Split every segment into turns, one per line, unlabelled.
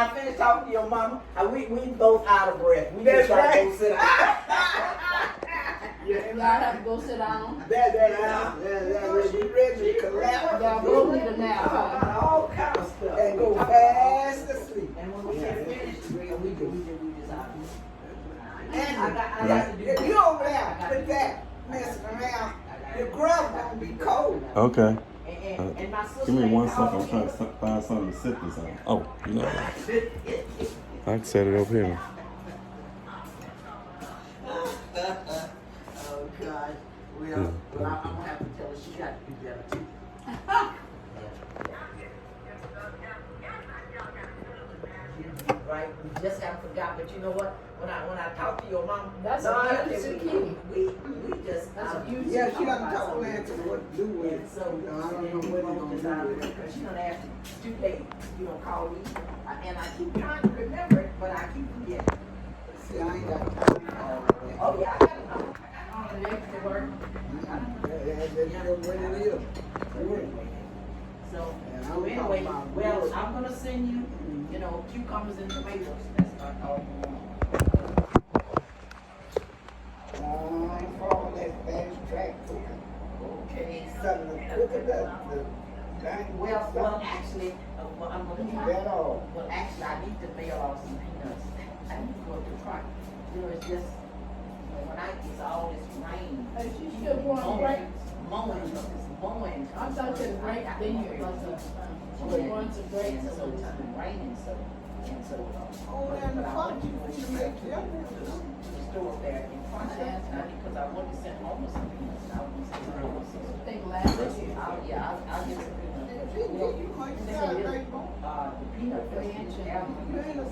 I finish talking to your mama, we both out of breath. We
That's
just gotta
right.
go sit down.
Y'all have to go sit down.
That, she ready to collapse.
Y'all both need a nap.
All kind of stuff.
And go fast asleep.
And when we get finished, we just out.
And
I got to do
if you over there with that messing around, your grub gonna be cold.
Okay.
And my sister.
Give me one second. I'm
called
trying
me.
to find something to sit this on. Oh, you know what? I can set it over here.
Oh God. Well, I'm gonna have to tell her she got to do better too. Right, we just got forgot, but you know what? When I talk to your mom,
That's
no,
a huge key.
we just
That's a huge
Yeah, she doesn't talk to Nancy what to do with
and
it.
so
I don't know what they're gonna do with it.
because she gonna ask me, too late, you don't call me, and I keep trying to remember it, but I keep forgetting.
See, I ain't got time to call her.
Oh yeah, I got it.
The extra work.
That's just what it is.
So
And I'm
anyway,
talking about
well,
wood.
I'm gonna send you, you know, cucumbers and tomatoes. That's what I call them.
For that fast track cooking.
Okay.
Something to cook it up.
Well, actually, I'm gonna try.
That all.
Well, actually, I need to mail off some peanuts. I need to go to Crockett. You know, it's just when it's all this rain.
Hey, she still going to break?
Mowing.
I thought you break, then you was going to break.
And so it's been raining, so, and so.
Oh, and the fun you make, yeah.
Store there in front of that, because I want to send home some peanuts. I want to send home some.
I think last year.
I'll get some peanuts.
You might sound like
The peanut ranch and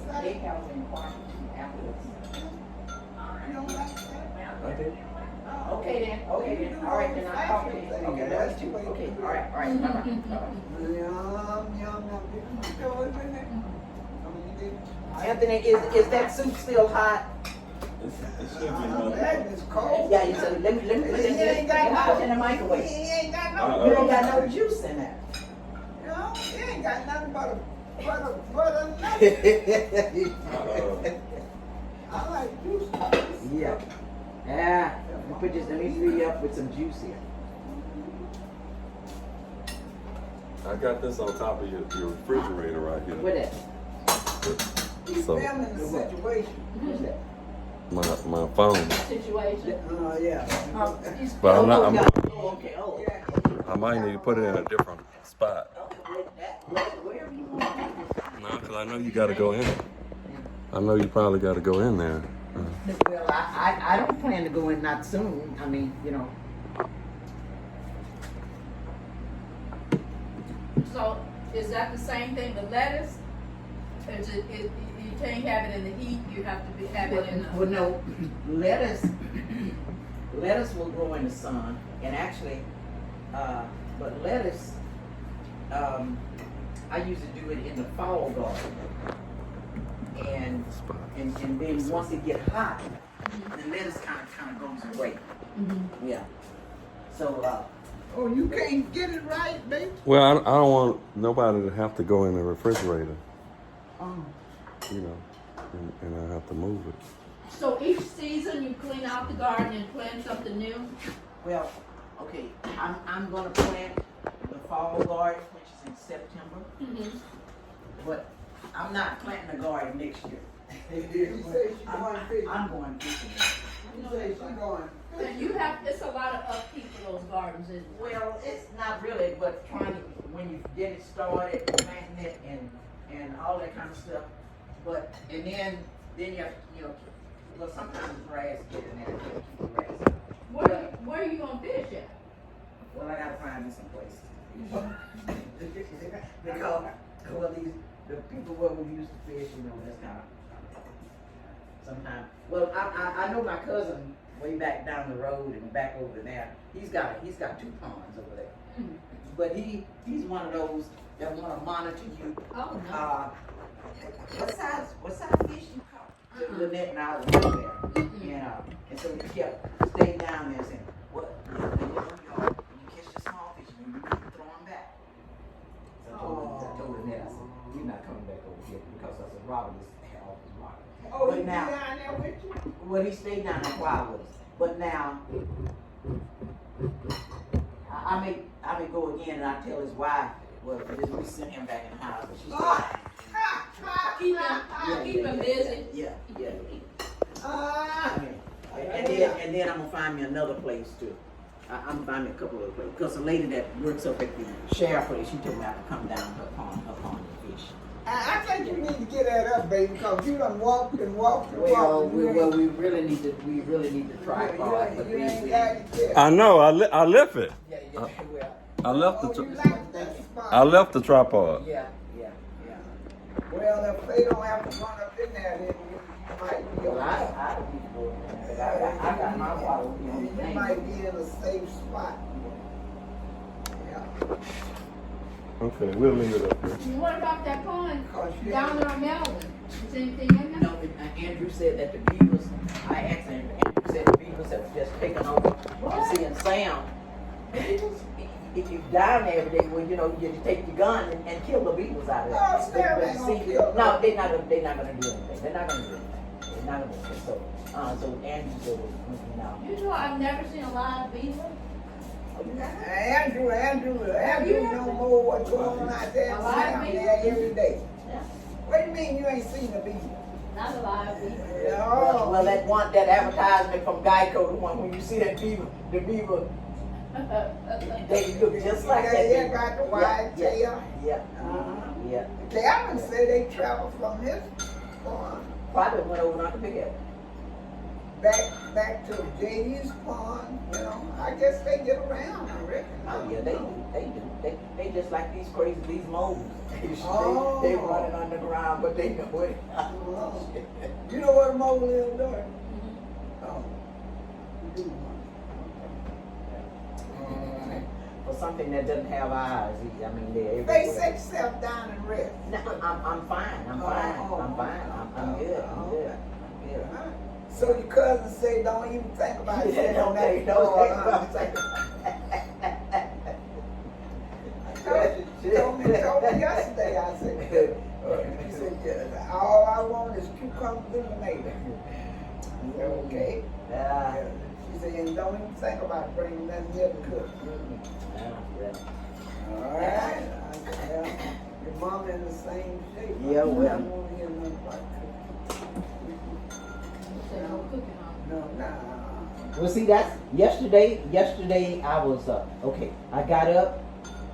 steakhouse in Crockett afterwards.
you don't like that.
I did.
Okay then, all right then, I'll talk to you. Okay, that's two, okay, all right, bye-bye.
Yum, yum. You know what's in there?
Anthony, is that soup still hot?
It should be enough.
That is cold.
Yeah, you said, let me put it in the microwave.
He ain't got no,
You ain't got no juice in there.
you know, he ain't got nothing but nothing. I like juice.
Yeah. Yeah, let me fill you up with some juice here.
I got this on top of your refrigerator right here.
What that?
He's
So-
filming the situation.
What's that?
My phone.
Situation.
Yeah.
But I'm not.
Okay, oh.
I might need to put it in a different spot.
Wherever you want to.
No, because I know you got to go in. I know you probably got to go in there.
Well, I don't plan to go in not soon. I mean, you know.
So is that the same thing, the lettuce? Is it, you can't have it in the heat, you have to have it in the.
Well, no, lettuce will grow in the sun, and actually, but lettuce, I usually do it in the fall garden. And then once it get hot, the lettuce kind of goes away.
Mm-hmm.
Yeah. So,
Oh, you can't get it right, baby.
Well, I don't want nobody to have to go in the refrigerator,
um,
you know, and I have to move it.
So each season you clean out the garden and plant something new?
well, okay, I'm gonna plant the fall garden, which is in September,
Mm-hmm.
but I'm not planting a garden next year.
She said she going fishing.
I'm going fishing.
She said she going
And you have, it's a lot of upkeep for those gardens, isn't it?
Well, it's not really, but trying to, when you get it started, planting it and all that kind of stuff. But, and then you have, well, sometimes grass get in there, you have to keep the grass.
Where are you gonna fish at?
Well, I gotta find me some place. Because, well, the people where we used to fish, that's kind of, sometimes, well, I know my cousin way back down the road and back over there, he's got 2 ponds over there.
Mm-hmm.
But he's one of those that want to monitor you.
Oh, no.
What size fish you caught? Lynette and I were right there. And so we kept staying down there and saying, what? When you catch the small fish, you need to throw them back. So I told Lynette, I said, we're not coming back over here because I said Robert is off his mark.
Oh,
But
he be
now-
down there with you?
Well, he stayed down there while with us. But now, I may go again and I tell his wife, well, just we send him back in the house. But she said,
Keep him busy.
yeah.
Ah,
And then I'm gonna find me another place too. I'm gonna find me a couple of places. Because the lady that works up at the sheriff place, she told me I could come down her pond to fish.
I think you need to get that up, baby, because you done walked and walked and
Well,
walked.
we really need to try hard. But
You ain't got it yet.
I know. I left it.
Yeah, well,
I left
Oh,
the.
you like that spot?
I left the tripod.
yeah.
Well, if they don't have to run up in there, then you might be
Well, I got my water.
you might be in a safe spot. Yeah.
Okay, we'll leave it up here.
What about that pond
Cause you
down there on Melvin? Is anything in there?
No, Andrew said that the beavers, I asked him, Andrew said the beavers have just taken over. You see, and Sam, if you down there every day, well, you know, you take your gun and kill the beavers out of there.
Oh, Sam
But
ain't gonna
see,
kill them.
no, they're not gonna do anything. They're not gonna do anything. They're not gonna do anything. So Andrew said, no.
You know, I've never seen a live beaver.
Andrew know more what's going on out there than Sam there every day.
Yeah.
What do you mean you ain't seen the beaver?
Not a live beaver.
Well, that advertisement from Geico, the one when you see that beaver, the beaver, they look just like that.
Yeah,
beaver.
got the wide tail.
Yeah. Yeah.
Calvin said they travel from his farm
Probably went over not to pick it.
back to JD's pond, you know. I guess they get around, I reckon.
Oh yeah, they do. They just like these moles.
Oh.
They running underground, but they know it.
Oh. You know what a mole is, Doris? Oh. You do. Alright.
For something that doesn't have eyes, I mean, they're
They
everywhere.
set yourself down and rest.
No, I'm fine. I'm good. I'm good.
Alright. So your cousin said don't even think about it.
Don't think about it.
Told me yesterday, I said, he said, yeah, all I want is cucumbers and tomato. I said, okay.
Yeah.
She said, and don't even think about bringing nothing here to cook. All right. Well, your mom in the same shape.
Yeah, well.
I don't want to hear nothing about cooking. No, nah.
Well, see, that's yesterday I was, okay, I got up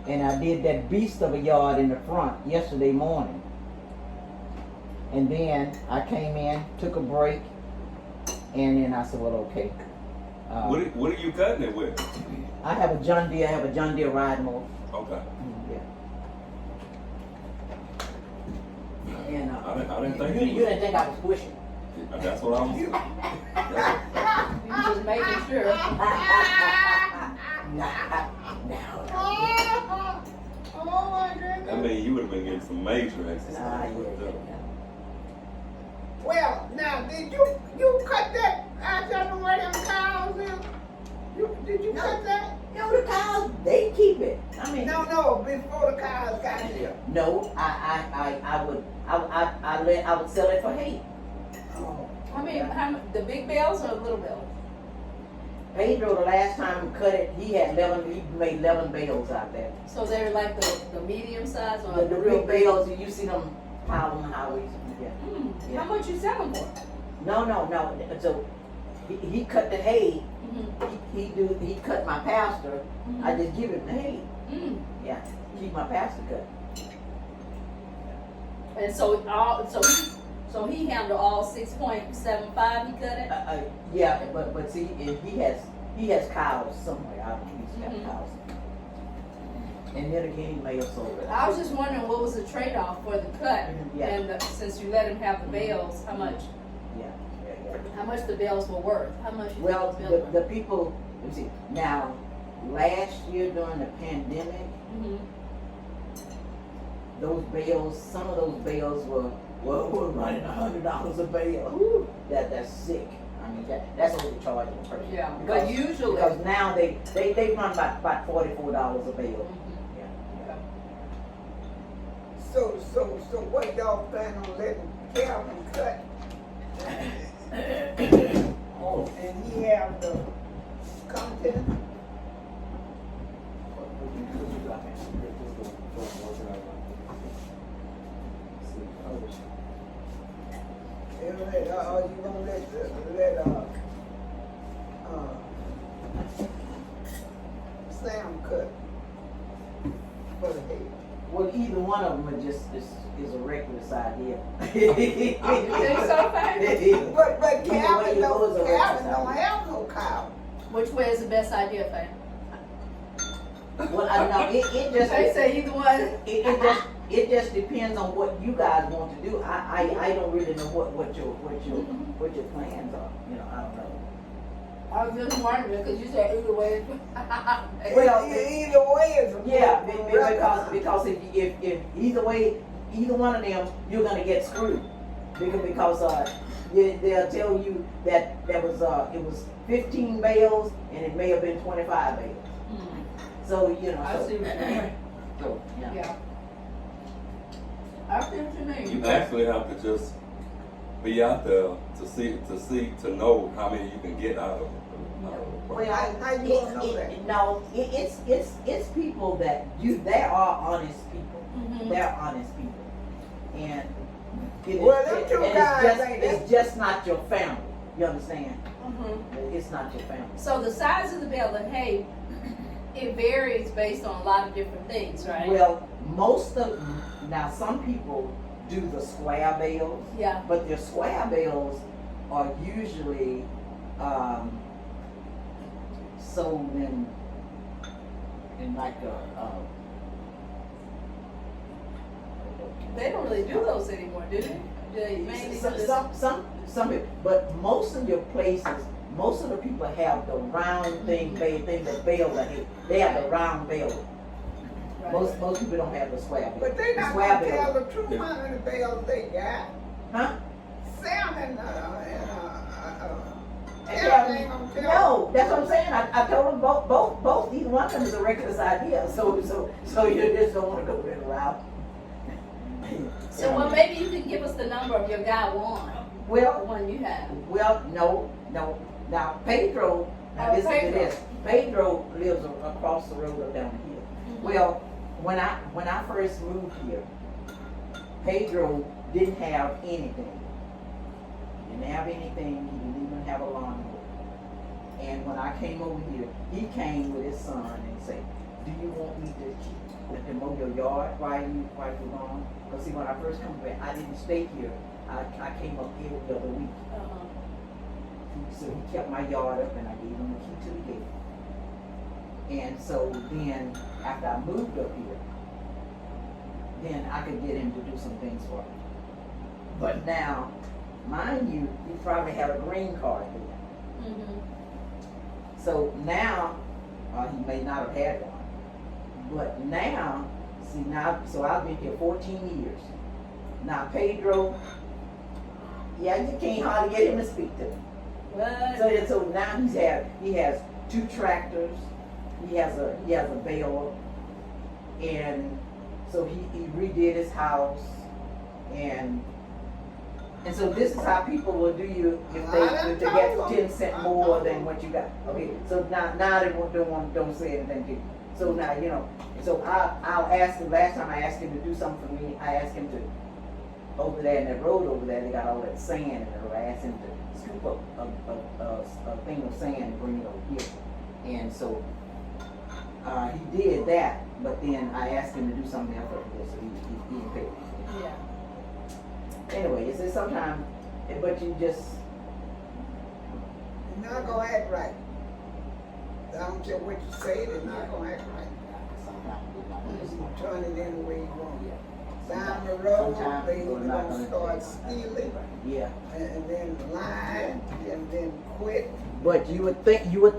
and I did that beast of a yard in the front yesterday morning. And then I came in, took a break, and then I said, well, okay.
What are you cutting it with?
I have a John Deere ride mower.
Okay.
Yeah. And,
I didn't think
you didn't think I was pushing.
That's what I was.
You just making sure.
No.
Oh my goodness.
I mean, you would have been getting some major exercise.
Yeah.
Well, now, did you cut that out there where them cows in? Did you cut that?
No, the cows, they keep it. I mean,
No, before the cows got here.
no, I would sell it for hay.
Oh.
I mean, the big bells or little bells?
Pedro, the last time we cut it, he made 11 bales out there.
So they're like the medium size or
The real bales, you see them out on the highways. Yeah. Yeah.
How much you selling for?
No. So he cut the hay.
Mm-hmm.
He cut my pasture. I just give him the hay.
Mm.
Yeah, keep my pasture cut.
And so he handled all 6.75. He cut it.
Yeah, but see, he has cows somewhere. I don't know. He's got cows. And then again, he may have sold it.
I was just wondering what was the trade-off for the cut,
Yeah.
and since you let him have the bales, how much the bales were worth? How much? You
Well,
think the bales
the people, let me see. Now, last year during the pandemic, those bales, some of those bales were running $100 a bale. Ooh, that's sick. I mean, that's what they charge the person.
Yeah, but usually.
Because now they run about $44 a bale.
So what y'all plan on letting Calvin cut? Oh, and he have the content? You gonna let Sam cut for the head?
Well, either one of them is a reckless idea.
You think so, Faye?
But
Either way
Calvin
it goes,
don't
a reckless
have
idea.
no cow.
Which way is the best idea, Faye?
Well, I know it just.
They say either one.
It just depends on what you guys want to do. I don't really know what your plans are. You know, I don't know.
I was just wondering, because you said either way.
Well,
Either way is a
Yeah,
problem.
because if either way, either one of them, you're gonna get screwed. Because they'll tell you that it was 15 bales and it may have been 25 bales. So you know.
I see what you mean.
So yeah.
Yeah. I see what you mean.
You actually have to just be out there to know how many you can get out of it.
Well,
How you gonna know that?
No, it's people that they are honest people.
Mhm.
They're honest people, and
Well, them two guys ain't
it's just not your family. You understand?
Mhm.
It's not your family.
So the size of the bale of hay, it varies based on a lot of different things, right?
Well, now some people do the square bales,
Yeah.
but their square bales are usually sold in like
They don't really do those anymore, do they? They mainly do this.
some people, but most of your places, most of the people have the round thing, they the bale that they have the round bale.
Right.
Most people don't have the square bale.
But they not
Square
gonna
bale.
tell the truth how many bales they got.
Huh?
Sam and
And
Calvin ain't gonna tell.
no, that's what I'm saying. I told them both. Either one of them is a reckless idea. So you just don't want to go that route.
So well, maybe you can give us the number of your guy one, the
Well,
one you have.
no. Now Pedro. Now
Oh,
listen
Pedro.
to this. Pedro lives across the road up down here. Well, when I first moved here, Pedro didn't have anything. He didn't have anything. He didn't even have a lawnmower. And when I came over here, he came with his son and said, "Do you want me to mow your yard while you gone?" Because see, when I first come back, I didn't stay here. I came up here the other week. So he kept my yard up, and I gave him the key to the gate. And so then, after I moved up here, then I could get him to do some things for me. But now, mind you, he probably had a green card there. So now, he may not have had one. But now, so I've been here 14 years. Now Pedro, yeah, you can't hardly get him to speak to me.
What?
So now he has 2 tractors, he has a baler, and so he redid his house, and so this is how people will do you if they get 10 cents more than what you got. Okay, so now they don't say anything to you. So now you know. So I'll ask him. Last time I asked him to do something for me, I asked him to over there in that road over there. They got all that sand in the road. I asked him to scoop up a thing of sand and bring it over here. And so he did that. But then I asked him to do something else over there, so he didn't pay.
Yeah.
Anyway, it's just sometimes, but you just.
You're not gonna act right. I don't care what you say, they're not gonna act right. You turn it any way you want. Down the road, they're gonna start stealing,
Yeah.
and then lying, and then quit.
But you would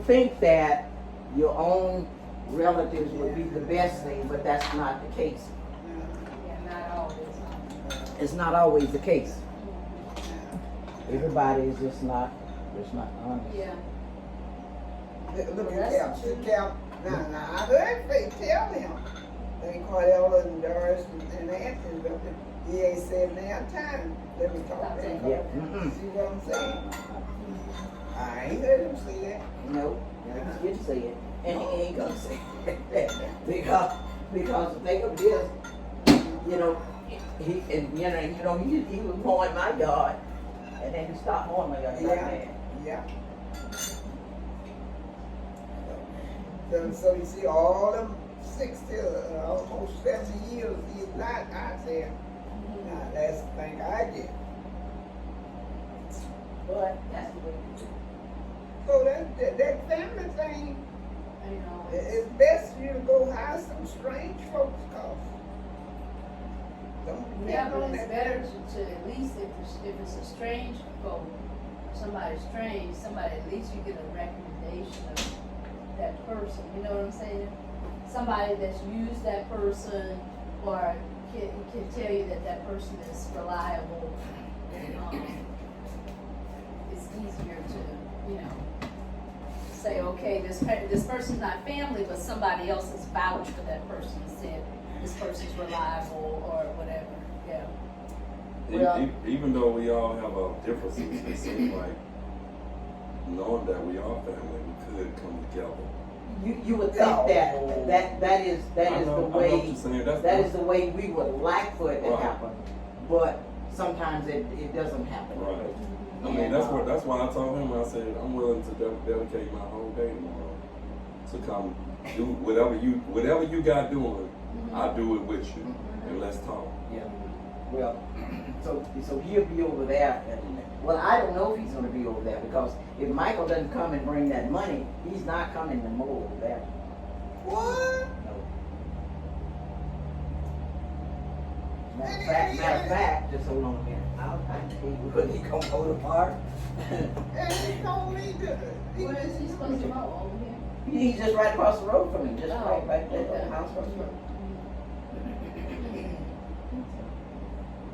think that your own relatives would be the best thing, but that's not the case.
Yeah, not always.
It's not always the case. Everybody is just not honest.
Yeah.
Look at Cap. See Cap. Now, I heard Faye tell him. Think Cordella and Doris and Anthony, but he ain't said now time. Let me talk to him.
Yeah. Mm-mm.
See what I'm saying? I ain't heard him say that.
No, he didn't say it, and he ain't gonna say it because the thing of it is, you know, he was mowing my yard, and then he stopped mowing my yard.
Yeah. So you see, all them 60, almost 70 years, he's not out there. Now that's the thing I get.
But that's the way it is.
So that family thing,
I know.
it's best for you to go hire some strange folks, cause don't
Yeah,
depend
but
on
it's
that.
better to at least if it's a strange folk, somebody strange, somebody at least you get a recommendation of that person. You know what I'm saying? Somebody that's used that person or can tell you that person is reliable. It's easier to, you know, say, okay, this person's not family, but somebody else has vouched for that person and said this person's reliable or whatever. Yeah.
Well-
Even though we all have our differences, it seems like knowing that we are family, we could come together.
You would think that is
I know
the
what
way
you're saying.
that is the way we would like for it to
Right.
happen, but sometimes it doesn't happen.
Right. I
And,
mean, that's why I told him, I said, I'm willing to dedicate my whole day tomorrow to come do whatever you got doing, I'll do it with you, and let's talk.
Yeah. Well, so he'll be over there. Well, I don't know if he's gonna be over there because if Michael doesn't come and bring that money, he's not coming to mow over there.
What?
No. Matter of fact, just hold on a minute. I'll tell you when he gonna go tomorrow.
And he told me that.
Where is he supposed to mow? Over here?
He's just right across the road from me, just
Oh,
right there,
okay.
the house across the road.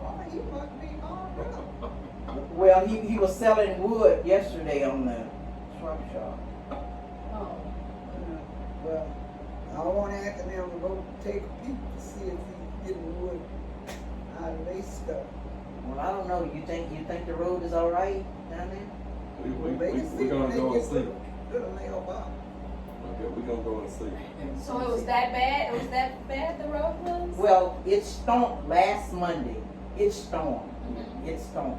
Oh, he must be hard up.
Well, he was selling wood yesterday on the truck shop.
Oh.
Well, I want Anthony to go take a peek to see if he's getting wood out of their stuff.
Well, I don't know. You think the road is all right down there?
We're gonna go and see.
Little mailbox.
Okay, we're gonna go and see.
So it was that bad? It was that bad the road was?
Well, it stormed last Monday. It stormed. It stormed.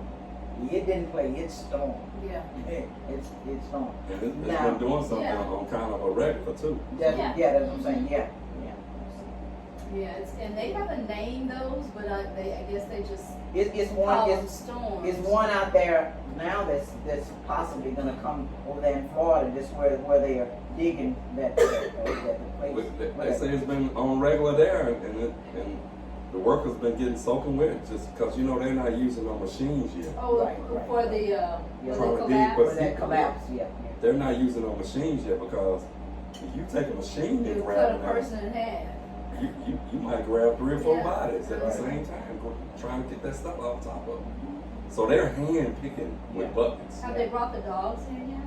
It didn't play. It stormed.
Yeah.
It stormed.
And it's
Now-
been doing something
Yeah.
on kind of a regular too.
That's,
Yeah.
yeah, that's what I'm saying. Yeah.
Yeah, and they haven't named those, but I guess they just
It's
call
one.
them storms.
It's one out there now that's possibly gonna come over there in Florida, just where they are digging that place.
They say it's been on regular there, and the workers been getting soaking wet just because they're not using no machines yet.
Oh,
Right.
for the
Trying to dig,
collapse.
but
For that collapse, yeah.
they're not using no machines yet because if you take a machine
You
and
cut a
grab it,
person in half.
you might grab 3 or 4
Yeah.
bodies at the
Right.
same time, trying to get that stuff off top of them. So they're hand picking with
Yeah.
buckets.
Have they brought the dogs in yet?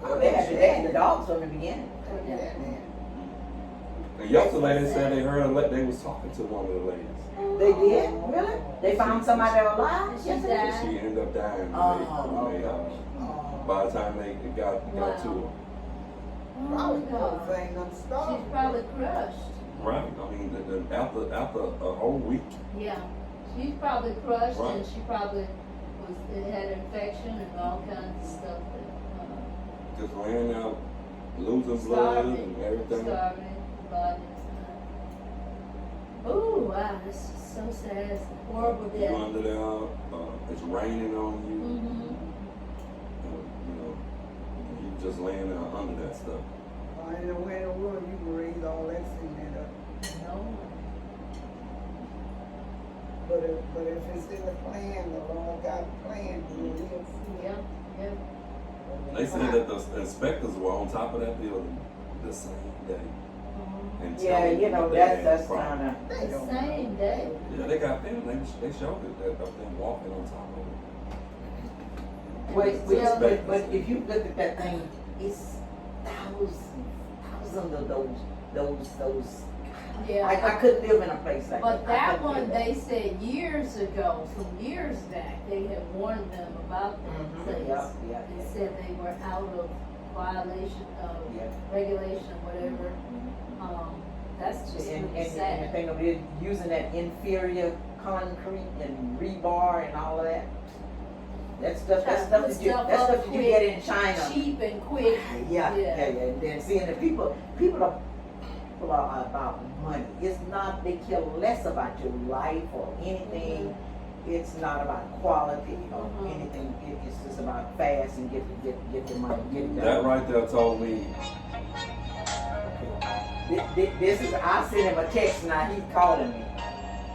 Oh, they had the dogs from the beginning.
Or
Yeah,
no?
man.
And yesterday they said they heard they was talking to one of the ladies.
They did? Really? They found somebody alive?
And she
Yes, they
died?
did.
She ended up dying
Oh,
when they,
Oh,
by the time they got to
Wow.
her.
probably
Oh,
the whole
God.
thing done stopped.
She's probably crushed.
Right. I mean, after a whole week.
Yeah. She's probably crushed
Right.
and she probably had infection and all kinds of stuff.
Just laying out, losing blood
Starving.
and everything.
Starving. Body. Oh, wow. This is so sad. It's a horrible
You
death.
under there, it's raining on you.
Mm-hmm.
You just laying there under that stuff.
In the winter world, you can raise all that cement up.
No.
But if it's in the plan, the Lord got a plan, you will see.
Yeah. Yeah.
They said that the inspectors were on top of that building the same day. And
Yeah,
telling them that they had
that's
problems.
kind of.
The same day.
Yeah, they got film. They showed it of them walking on top of it.
But if you look at that thing, it's thousands of those
Yeah.
I couldn't live in a place like
But
that. I
that
couldn't
one,
do that.
they said years ago, from years back, they had warned them about that place.
Yeah, yeah,
And
yeah.
said they were out of violation of
Yeah.
regulation, whatever. That's just
And
really
the
sad.
thing of it, using that inferior concrete and rebar and all of that. That's stuff that you get in China.
Cheap and quick.
Yeah.
Yeah.
And then seeing the people are about money. It's not, they care less about your life or anything. It's not about quality or anything. It's just about fast and get the money, get it done.
That right there told me.
This is, I sent him a text now, he's calling me.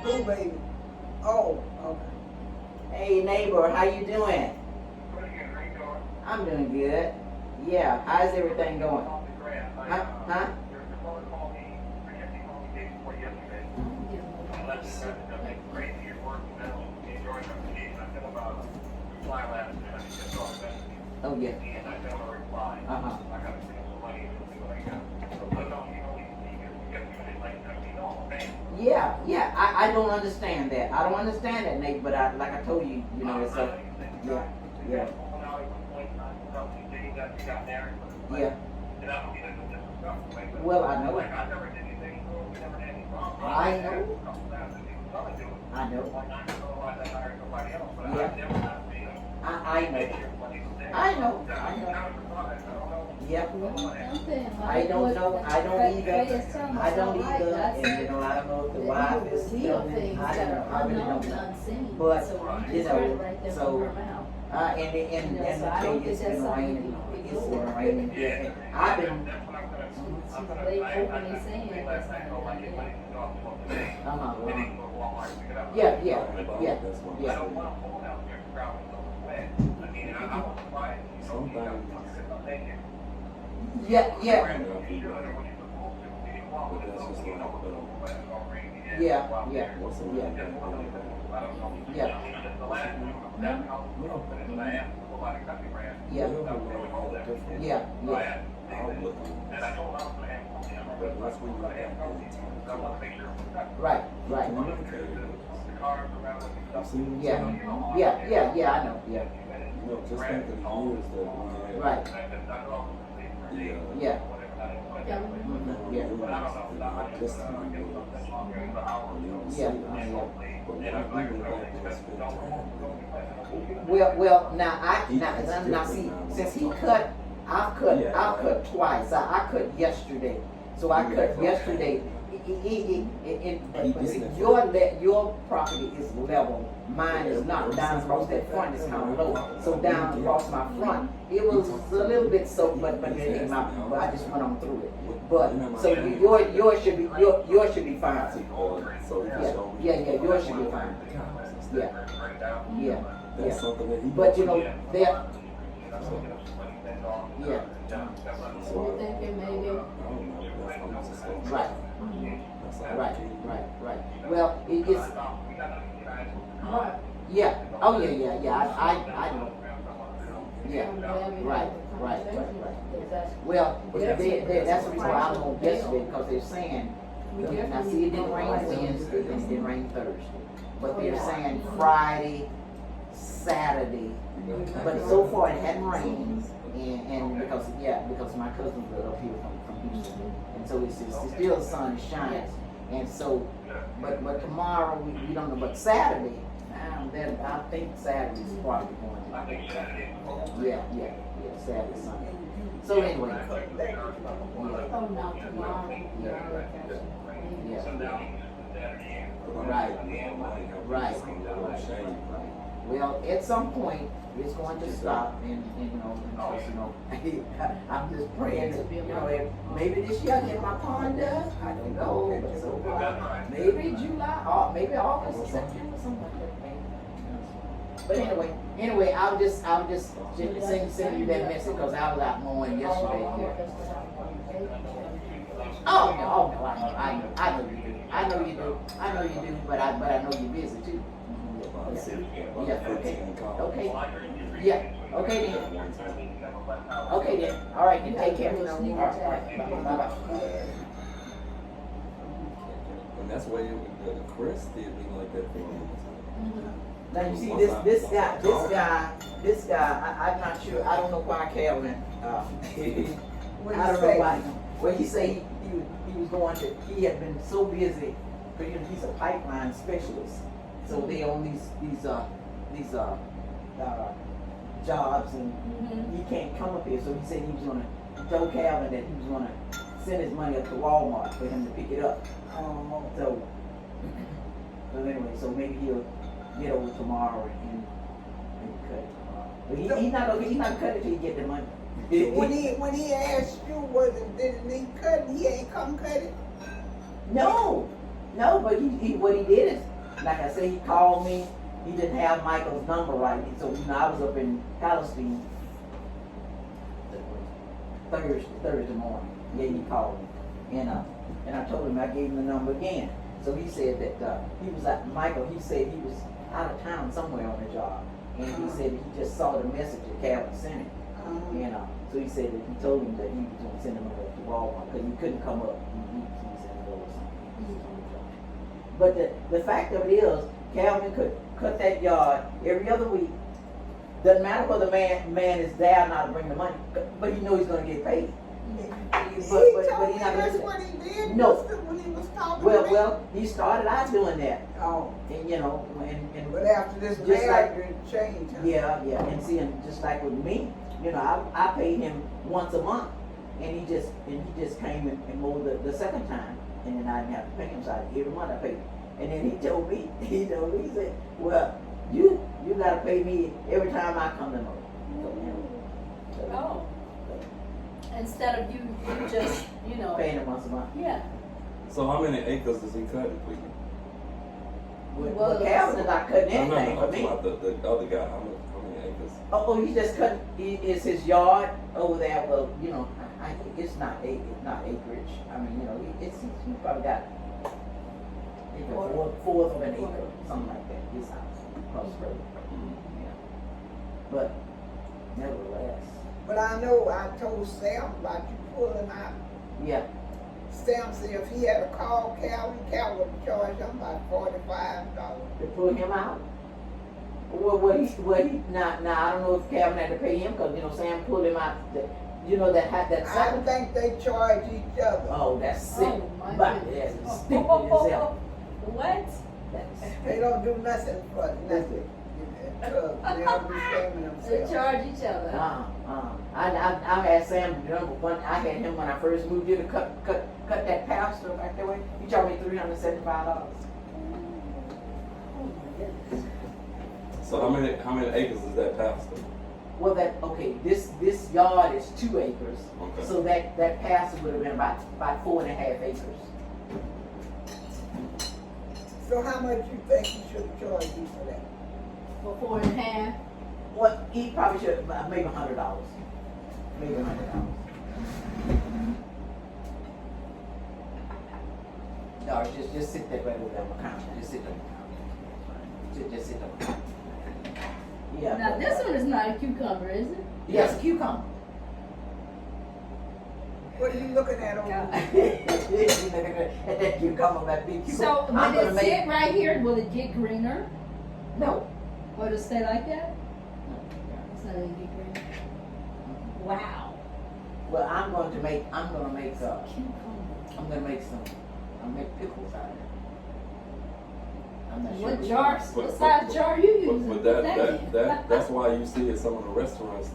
Who, baby? Oh, okay.
Hey neighbor, how you doing? I'm doing good. Yeah, how's everything going? Huh? Oh yeah. Uh-huh. Yeah, I don't understand that. I don't understand that, Nate, but like I told you, you know, it's a, yeah. Yeah. Well, I know. I know. Yeah. I know. Yep. I don't know. I don't either. And you know, I don't know if the wife is still in. I don't know. I really don't know. But you know, so and the thing is, it's been raining. It's been raining. Yeah. I've been. Yeah. Right. Yeah, I know. Yeah.
You know, just think of the years that we had.
Right.
Yeah.
Well, now see, since he cut, I've cut twice. I cut yesterday, so I cut yesterday. Your property is level, mine is not. Down across that front is kind of low, so down across my front, it was a little bit soaked, but I just went on through it. But so yours should be fine. Yeah, yours should be fine. Yeah. But you know, there. Yeah.
So you're thinking maybe.
Right. Well, it's. Yeah. Oh yeah. I know. Yeah. Right. Well, that's the reason why I went yesterday, because they're saying. Now see, it didn't rain Wednesday, and it didn't rain Thursday, but they're saying Friday, Saturday. But so far it hadn't rained, and because my cousins were up here from Houston, and so it's still the sun is shining, and so but tomorrow we don't know, but Saturday, I think Saturday's probably going to. Yeah, Saturday, Sunday. So anyway.
Oh, no, tomorrow. Right. Well, at some point, it's going to stop, and I'm just praying that, maybe this year I get my pond done. I don't know, but so far, maybe July, or maybe August or September, something like that. But anyway, I'll just send you that message, because I was out mowing yesterday. Oh no, I know you do, but I know you're busy too. Yeah, okay. Yeah, okay then. All right, then take care. All right, bye-bye.
that's why Chris did me like that for a long time.
Now you see this guy, I'm not sure, I don't know why Calvin,
What
I
you
don't
say?
know why. Well, he said he was going to, he had been so busy, but he's a pipeline specialist. So they own these jobs and he can't come up here. So he said he was gonna, he told Calvin that he was gonna send his money up to Walmart for him to pick it up. So anyway, so maybe he'll get over tomorrow and cut it tomorrow. But he's not cutting it till he get the money.
When he asked you, didn't he cut it? He ain't come cut it?
No, but he what he did is, like I said, he called me. He didn't have Michael's number right, so I was up in Palestine Thursday morning. Yeah, he called me, and I told him I gave him the number again. So he said that he was at Michael. He said he was out of town somewhere on the job, and he said he just saw the message that Calvin sent him. So he said that he told him that he was going to send him over to Walmart because he couldn't come up. He's in the or something. But the fact of it is, Calvin could cut that yard every other week. Doesn't matter whether the man is there or not to bring the money, but you know he's going to get paid.
He told me that's what he did.
No.
When he was talking to me.
Well, he started out doing that,
Oh,
and you know, and
but after this
just
marriage, it changed. Huh?
yeah, and see, and just like with me, you know, I paid him once a month, and he just came and mowed the second time, and then I didn't have to pay him. So every month I paid him. And then he told me, he said, well, you gotta pay me every time I come to mow.
Oh. Instead of you just,
Paying him once a month.
yeah.
So how many acres does he cut in Cleveland?
Well, Calvin is not cutting
No,
anything for
I'm
me.
talking about the other guy. How many acres?
Oh, he just cut. It's his yard over there. Well, you know, it's not acreage. I mean, you know, he probably got fourth of an acre, something like that. His house, across the road. Yeah. But nevertheless,
But I know I told Sam about you pulling out.
yeah.
Sam said if he had to call Calvin would charge him about $45.
To pull him out. Well, he now I don't know if Calvin had to pay him because you know Sam pulled him out. You know that
I
second.
think they charge each other.
Oh, that's sick.
Oh, my
But
goodness.
that's stupid as hell.
What?
They don't do nothing for nothing. They don't be shaming
They
themselves.
charge each other.
I had Sam. Remember when I had him when I first moved here to cut that pasture back that way. He charged me $375.
Oh my goodness.
So how many acres is that pasture?
Well, this yard is 2 acres,
Okay.
so that pasture would have been about 4.5 acres.
So how much you think he should charge you for that?
For 4.5.
Well, he probably should maybe $100. Maybe $100. No, just sit there right over there on the counter. Just sit there on the counter. Just sit there on the counter. Yeah.
Now this one is not a cucumber, is it?
Yes, a cucumber.
What are you looking at over there?
And that cucumber, that big cucumber.
So
I'm
when
gonna
it
make
sit right here, will it get greener?
no.
Or it'll stay like that? It's not gonna get greener. Wow.
Well, I'm gonna make
Cucumber.
I'll make pickles out of it. I'm not sure.
What jar? What size jar are you using?
But
to put in?
that's why you see at some of the restaurants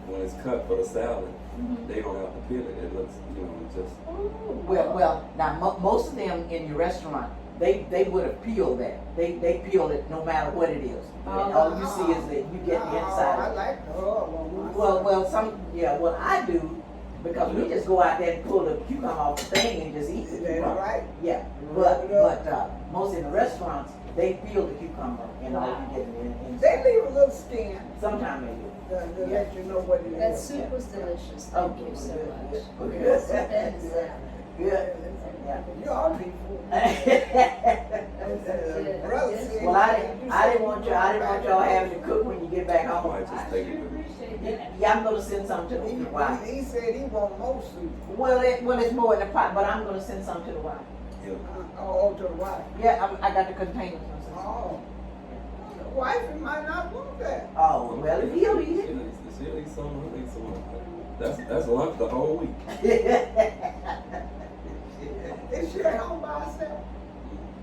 when it's cut for the salad,
Mhm.
they don't have to peel it. It looks, it just.
Oh.
Well, now most of them in your restaurant, they would have peeled that. They peel it no matter what it is. And all you see is that you get the inside.
I like the oil on my
Well, I do because we just go out there and pull the cucumber off the thing and just eat the
That's
cucumber.
right.
Yeah, but most in the restaurants they peel the cucumber and all you get in.
They leave a little skin
Sometimes they do.
to let you know what it is.
That soup was delicious. Thank you so much.
Good.
Yes, that is,
Good. Yeah.
You all be fool. Brother said
Well, I didn't want y'all having to cook when you get back
I
home.
might just take it with me.
Yeah, I'm gonna send some to the wife.
He said he want more soup.
Well, it's more in the pot, but I'm gonna send some to the wife.
Yeah.
Oh, to the wife.
Yeah, I got the containers.
Oh. The wife might not want that.
Oh, well, if he'll eat it.
She'll eat some, he'll eat some. That's lunch the whole week.
Is she at home by herself?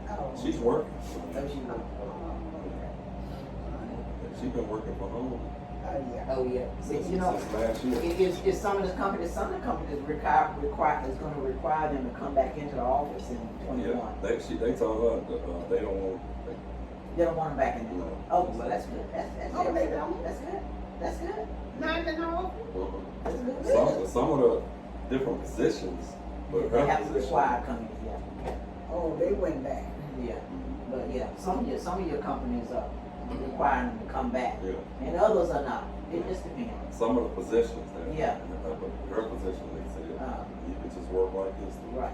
Oh.
She's working.
Oh, she will.
She's been working from home.
Oh, yeah. See, you know,
Since last year.
it's some of the companies require is going to require them to come back into the office in 21.
Yeah, they told her they don't want.
They don't want them back in.
No.
Oh, well, that's good. That's
Oh,
good.
they don't?
That's good. That's good.
Not in the office?
That's good.
Some of the different positions, but
They
her
have to
position.
require coming. Yeah.
Oh, they went back.
Yeah. But yeah, some of your companies are requiring them to come back,
Yeah.
and others are not. It just depends.
Some of the positions that.
Yeah.
But her position, they said, you could just work like this
Right.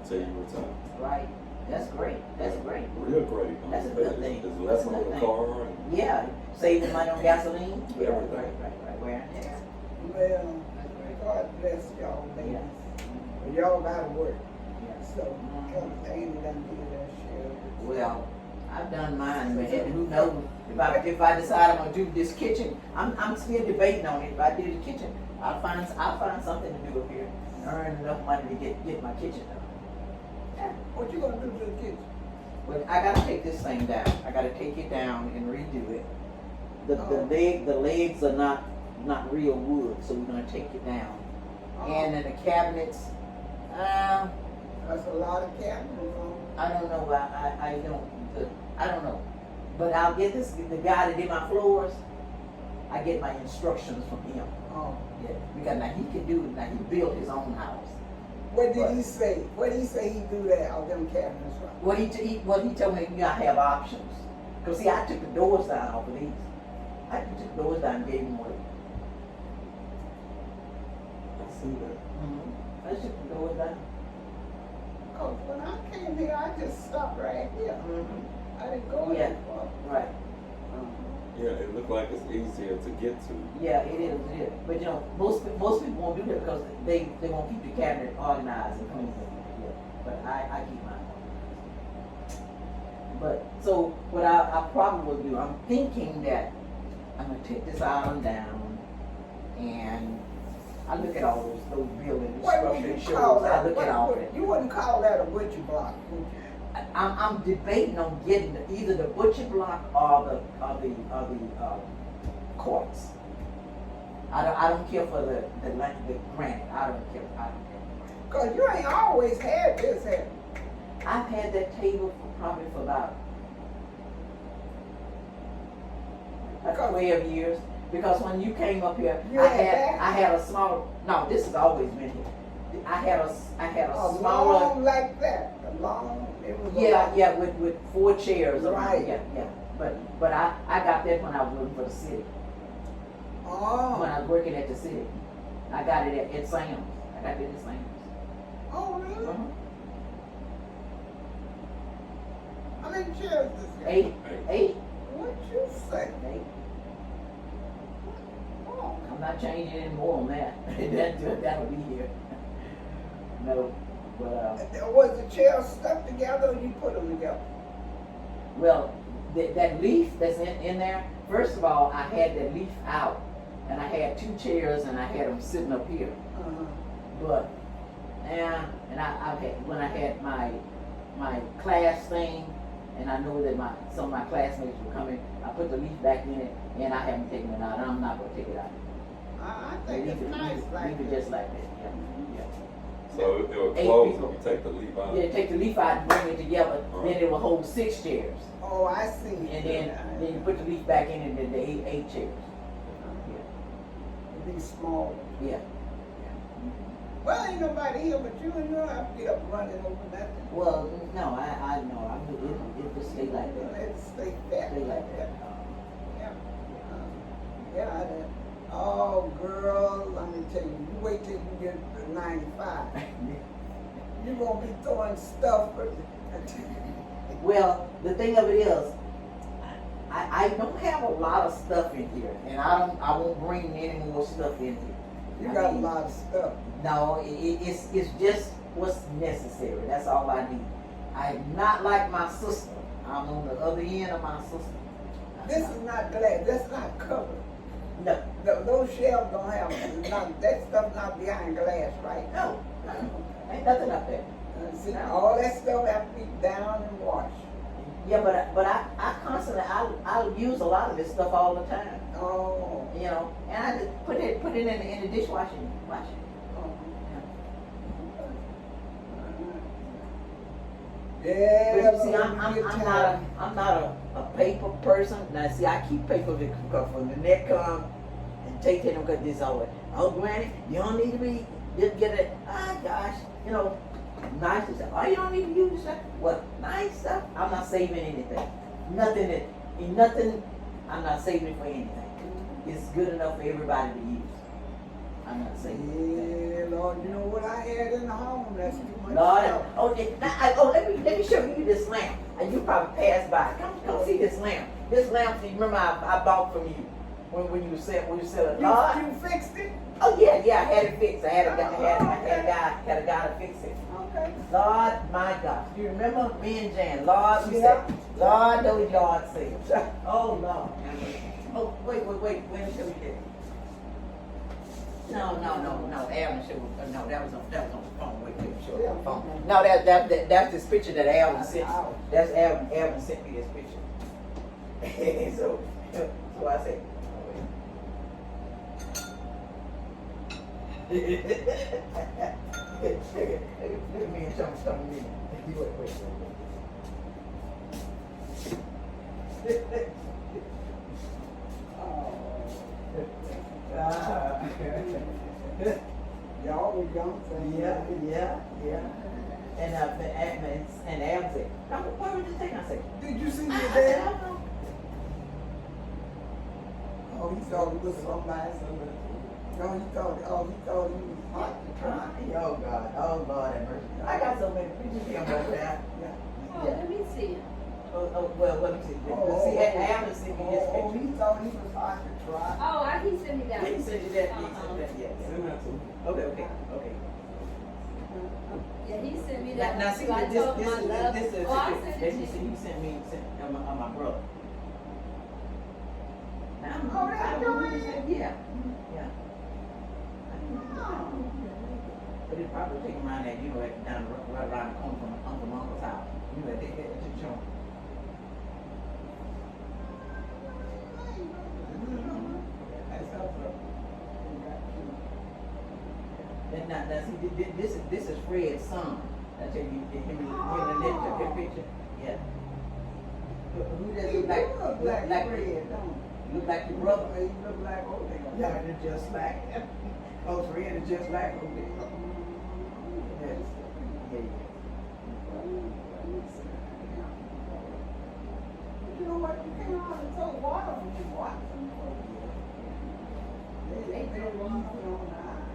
till you retire.
Right. That's great. That's great.
Real great.
That's a good thing.
There's less
That's a
on
good
the
thing.
car and
Yeah. Saving money on gasoline. Yeah.
Everything.
Right. Wear and tear.
Well, God bless y'all, ladies.
Yeah.
But y'all gotta work.
Yeah.
So, Amy done did that shit.
Well, I've done mine, but who knows? If I decide I'm gonna do this kitchen, I'm still debating on it. If I do the kitchen, I'll find something to do up here. Earn enough money to get my kitchen done.
What you gonna do to the kitchen?
But I gotta take this thing down. I gotta take it down and redo it. The legs are not real wood, so we're gonna take it down. And then the cabinets,
That's a lot of cabinets on.
I don't know. I don't know. But I'll get the guy that did my floors. I get my instructions from him.
Oh.
Yeah, because now he can do it. Now he built his own house.
What did he say? What did he say he do that out them cabinets from?
What he told me, I have options. Cause see, I took the doors down off of these. I took the doors down and gave him away.
I see that.
I took the doors down.
Cause when I came here, I just stopped right here. I didn't go
Yeah.
that far.
Right.
Yeah, it looked like it's easier to get to.
Yeah, it is. But you know, most people won't do that because they won't keep the cabinet organized and clean. Yeah. But I keep mine organized. But so what I probably will do, I'm thinking that I'm gonna take this island down and I look at all those buildings,
What would
structure
you
and
call
shows. I
that?
look at all of it.
You wouldn't call that a butcher block, would you?
I'm debating on getting either the butcher block or the quartz. I don't care for the granite. I don't care.
Cause you ain't always had this here.
I've had that table probably for about 12 years. Because when you came up here,
You
I
had
had a small. No, this has always been here. I had a smaller.
Long like that. A long. It was
Yeah, with 4 chairs around.
Right.
Yeah. But I got that when I was working for the city.
Oh.
When I was working at the city. I got it at Sam's. I got it at Sam's.
Oh really?
Uh-huh.
How many chairs is this?
8.
What you say?
8.
Oh.
I'm not changing any more on that. That'll be here. No, but
Was the chairs stuck together or you put them together?
well, that leaf that's in there. First of all, I had that leaf out, and I had 2 chairs, and I had them sitting up here. But and I've had when I had my class thing, and I know that some of my classmates were coming. I put the leaf back in it, and I haven't taken it out. And I'm not gonna take it out.
I think it's nice like
Leave it
that.
just like that. Yeah.
So it will
8
close
people.
if you take the leaf out.
Yeah, take the leaf out and bring it together. Then it will hold 6 chairs.
Oh, I see.
And then you put the leaf back in and then the 8 chairs.
It'd be small.
Yeah.
Well, ain't nobody here but you, and you'll have to be up running over nothing.
Well, no, I know. It just stay like that.
Let it stay fat.
Stay like that.
Yeah, I did. Oh, girl, let me tell you, you wait till you get to 95. You're going to be throwing stuff.
Well, the thing of it is, I don't have a lot of stuff in here, and I won't bring any more stuff in here.
You got a lot of stuff.
No, it's just what's necessary. That's all I need. I'm not like my sister. I'm on the other end of my sister.
This is not glass, that's not covered.
No,
Those shelves don't have, that stuff not behind glass, right?
no, ain't nothing up there.
See, all that stuff have to be down and washed.
Yeah, but I constantly, I use a lot of this stuff all the time.
Oh.
You know, and I just put it in the dishwasher and wash it.
Yeah,
But see, I'm not a paper person. Now, see, I keep paper because when the neck come and take them because this always, oh, Granny, you don't need to be, just get it, gosh, you know, nice stuff. Oh, you don't need to use stuff. What, nice stuff? I'm not saving anything. Nothing, I'm not saving it for anything. It's good enough for everybody to use. I'm not saving it.
Yeah, Lord, you know what I had in the home? That's too much
Lord,
stuff.
let me show you this lamp. And you probably passed by. Come see this lamp. This lamp, you remember I bought from you when you said it. Lord,
You fixed it?
oh yeah, I had it fixed. I had a guy to fix it.
Okay.
Lord, my gosh, you remember me and Jan? Lord, we said, Lord, those yard sales. Oh Lord. Oh wait, when should we get? No, Alvin showed, no, that was on the phone, wait, till we show it on the phone. No, that's this picture that Alvin sent, that's Alvin sent me this picture. So I said, look at me and show me. Wait.
Y'all was young, so
Yeah. And Adam said, why would you take? I said,
Did you see
I
your
said,
dad?
no.
Oh, he thought it was somebody. No, he thought he was hot to try.
Oh God, oh Lord have mercy. I got so many pictures of him over there.
Oh, let me see.
Well, let me see. See, Adam sent me this
Oh,
picture.
he thought he was hot to try.
Oh, he sent me that.
He sent you that, yeah.
Send that to me.
Okay.
Yeah, he sent me that.
Now see,
So I told him I love.
this is,
Oh, I sent it to
he
you.
sent me my brother. Now,
Oh, that's Joanne?
Yeah. But it probably take him around that, you know, down right around the corner from Uncle Uncle's house. You know, they get to show.
That's up.
Now see, this is Fred's son. I tell you, him and that picture. Yeah. Who does
He
look like?
look like Fred, don't he?
Look like your brother.
He look like Odell.
Yeah, they're just like him. Oh, Fred is just like Odell. Yes. Yeah.
You know what? You can't hardly throw water on you, Watson. They throw water on the eye.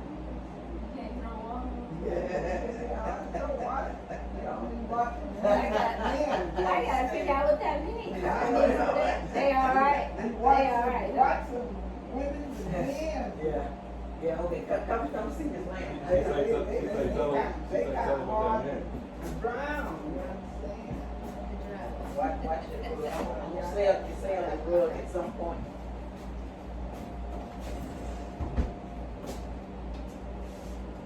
Can't throw water.
Yeah.
Throw water. They only water.
I gotta figure out what that means. They all right. They all right.
Watson, women's men.
Yeah, okay, come see this land.
Say tell them what that meant.
Brown, you understand?
Watch it. I'm gonna say on the rug at some point.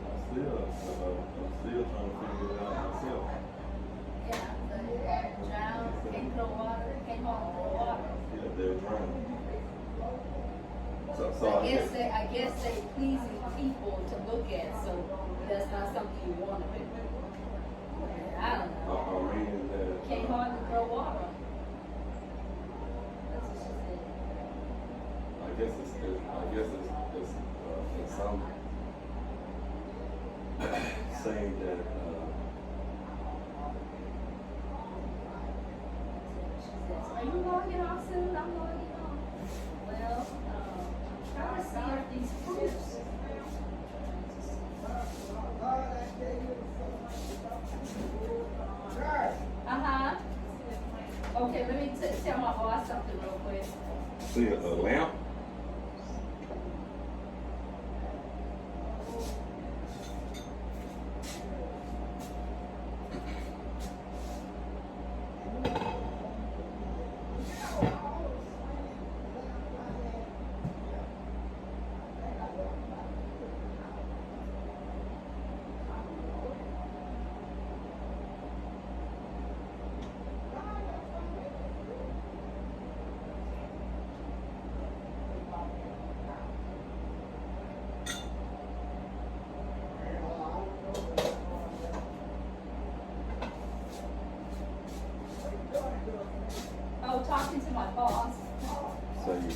I'm still trying to figure it out myself.
Yeah, but drown, can't throw water, can't hold throw water.
Yeah, they're drowning. So
I guess they pleasing people to look at, so that's not something you want to do. I don't know.
I'm reading that.
Can't hardly throw water. That's what she said.
I guess it's some saying that
She says, are you logging off soon? I'm logging off. Well, I'm trying to see if these proofs. Uh-huh. Okay, let me tell my boss something real quick.
see a lamp.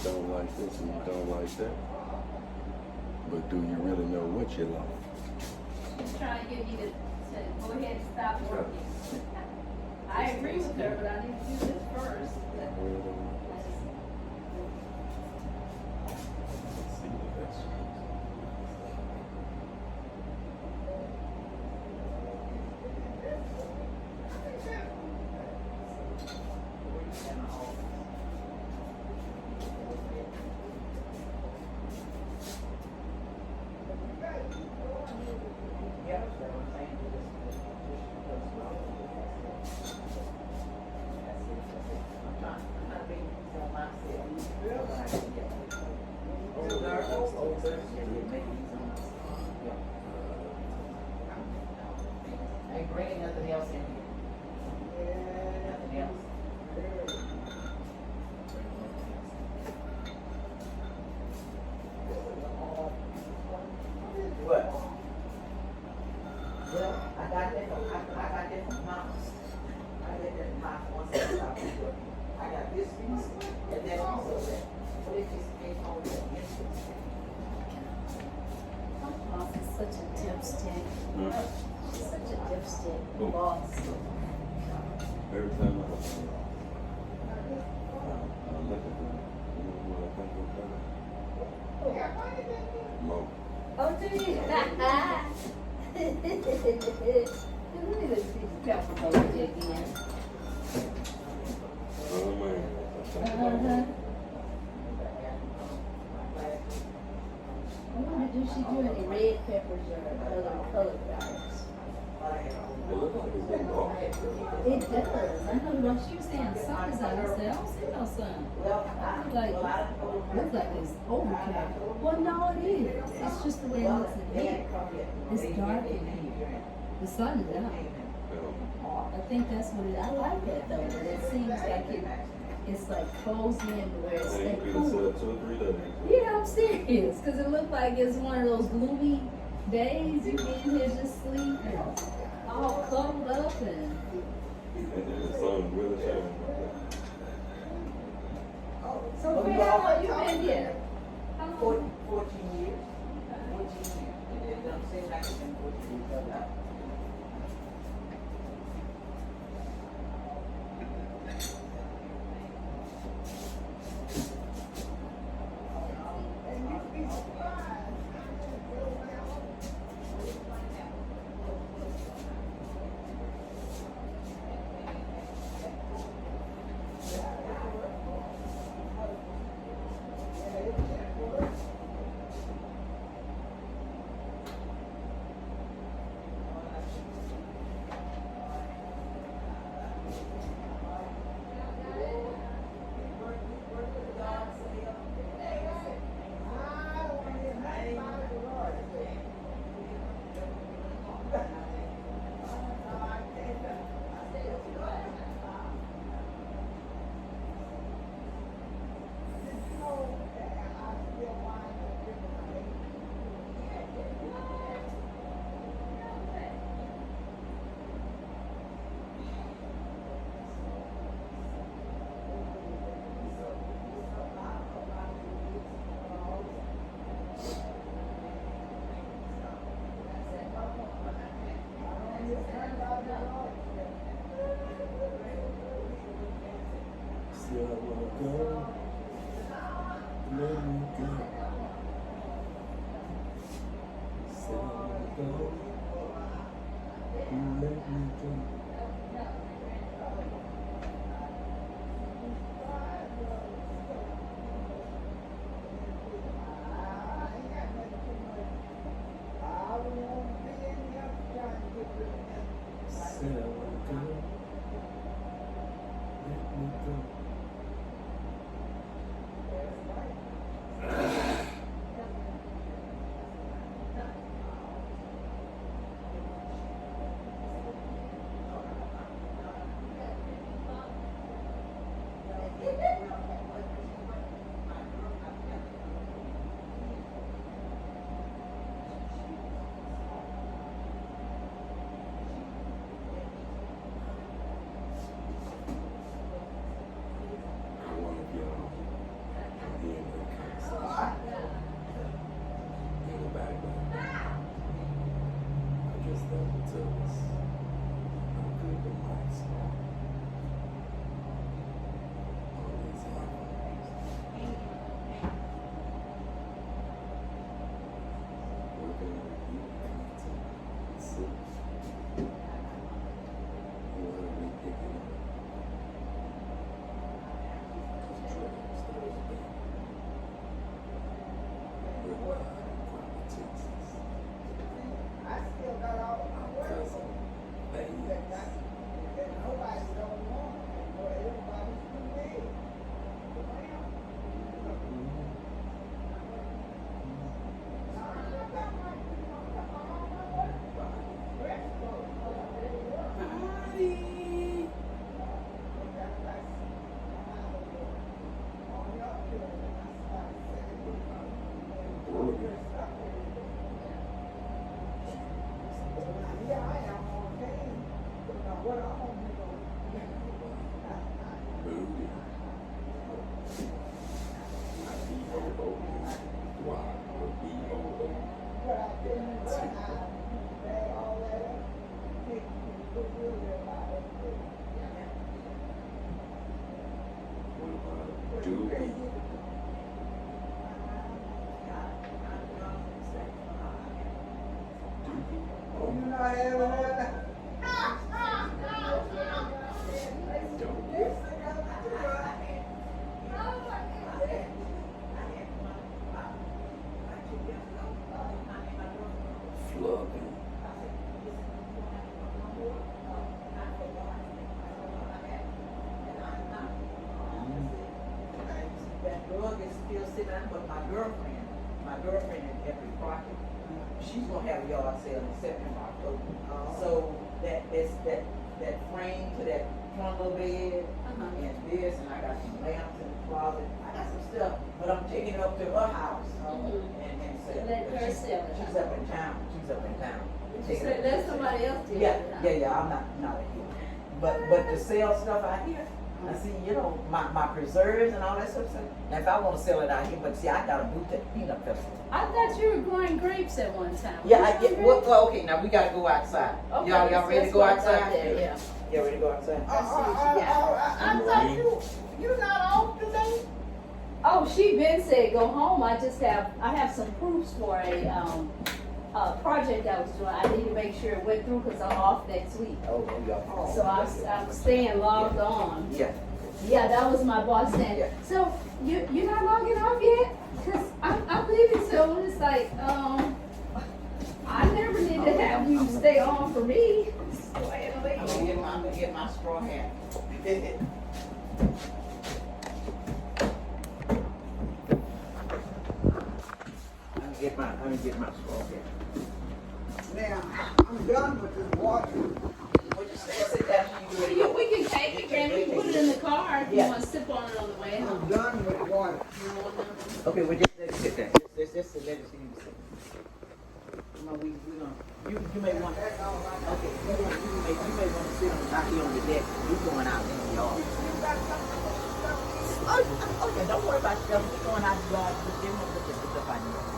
don't like this and you don't like that. But do you really know what you like?
She's trying to get me to go ahead and stop working. I agree with her, but I need to do this first.
Let's see the vegetables.
Ain't bringing nothing else in here. Nothing else. What? Well, I got that from Mama's. I got that from Mama's once I stopped working. I got this piece, and then also that. But it just came home with the instance.
Boss is such a dipstick. She's such a dipstick.
Who?
Boss.
Every time I look at them, you know what I think of her? Mo.
Oh, do you? Let me look see the pepper over there again.
Oh man.
Uh-huh. I wonder, does she do any red peppers or other colored peppers?
It looks like it's getting off.
It does. I know, but she was saying something's out there. I don't see no sun. Looks like it's overcast. Well, no, it is. It's just the way it looks in here. It's dark in here. The sun is out. I think that's what it is. I like that though, but it seems like it's like cozy and where it's
I ain't been
cool.
to 2 or 3 days.
Yeah, I'm serious. Because it looked like it's one of those gloomy days. You be in here just sleeping, all cuddled up and.
And then the sun really shining.
So, Faye, how long you been here? How long?
14 years. 14 years. It doesn't seem like it's been 14 years.
See, I wanna go. Let me go. See, I wanna go. Let me go. Said I wanna go. Let me go. with me.
Yeah, I am on game. Now, what I'm gonna do?
Booty. Not B-O-O-D. Why? Or B-O-O.
But I tell you what, I bag all that up. Take you really about it.
What about Doobie?
Oh, you not having that?
Flubbing.
That drug is still sitting out, but my girlfriend in every Crockett, she's gonna have a yard sale in September, October. So that frame to that trundle bed and this, and I got some lamps in the closet. I got some stuff, but I'm taking it up to her house and sell it.
Let
But
her
she's-
sell it.
She's up in town. She's up in town. We take it up.
Let somebody else do it.
Yeah. I'm not here. But to sell stuff out here, I see, my preserves and all that stuff. Now, if I want to sell it out here, but see, I got a booth at the peanut festival.
I thought you were growing grapes at one time.
Yeah, I get. Well, okay. Now we gotta go outside.
Okay,
Y'all ready to go
let's
outside?
there, yeah.
Yeah, ready to go outside.
I thought you not off today?
Oh, she been said go home. I have some proofs for a project I was doing. I need to make sure it went through because I'm off next week.
Oh, y'all.
So I'm staying logged on.
Yeah.
Yeah, that was my boss saying.
Yeah.
So you're not logging off yet? Cause I'm leaving soon. It's like I never need to have you stay on for me. Go ahead and leave.
I'm gonna get my straw hat. I'm gonna get my straw hat.
Now, I'm done with this water.
What you say? Sit down. You ready to go?
We can take it, Granny. We can put it in the car if you
Yeah.
want to sip on it on the way
I'm
home.
done with water.
Okay, well just let it sit there. Let's let it sit. Come on, we gonna. You may want. Okay, you may want to sit out here on the deck. We going out in the yard. Okay, don't worry about stuff. We going out in the yard. Just give me the stuff I need.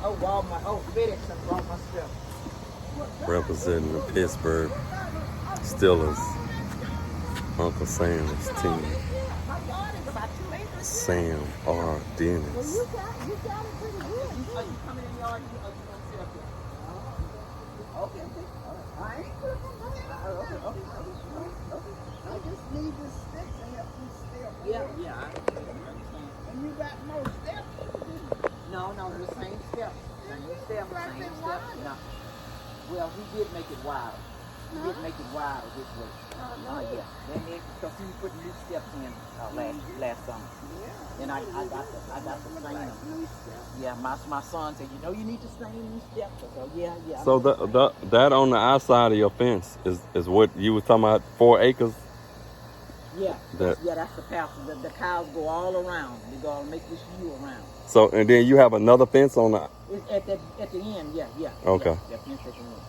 Oh, Walmart. Oh, FedEx done brought my stuff.
Representing the Pittsburgh Steelers, Uncle Sam's team.
My yard is about 2 acres.
Sam R. Dennis.
You got it pretty good. Are you coming in the yard? Or you gonna sit up here? Okay.
I ain't cooking, man.
Okay.
I just need this stick to help me step.
Yeah, I understand.
And you got more steps.
No, the same step. Same step. No. Well, we did make it wider. We did make it wider this way. Yeah. Then because we put new steps in last summer.
Yeah.
And I got the same. Yeah, my son said, you need to stain these steps. So yeah.
So that on the outside of your fence is what you were talking about, 4 acres?
Yeah,
That-
that's the path. The cows go all around. They go and make this U around.
So, and then you have another fence on the,
It's at the end, yeah.
Okay.
Yeah, fence at the end.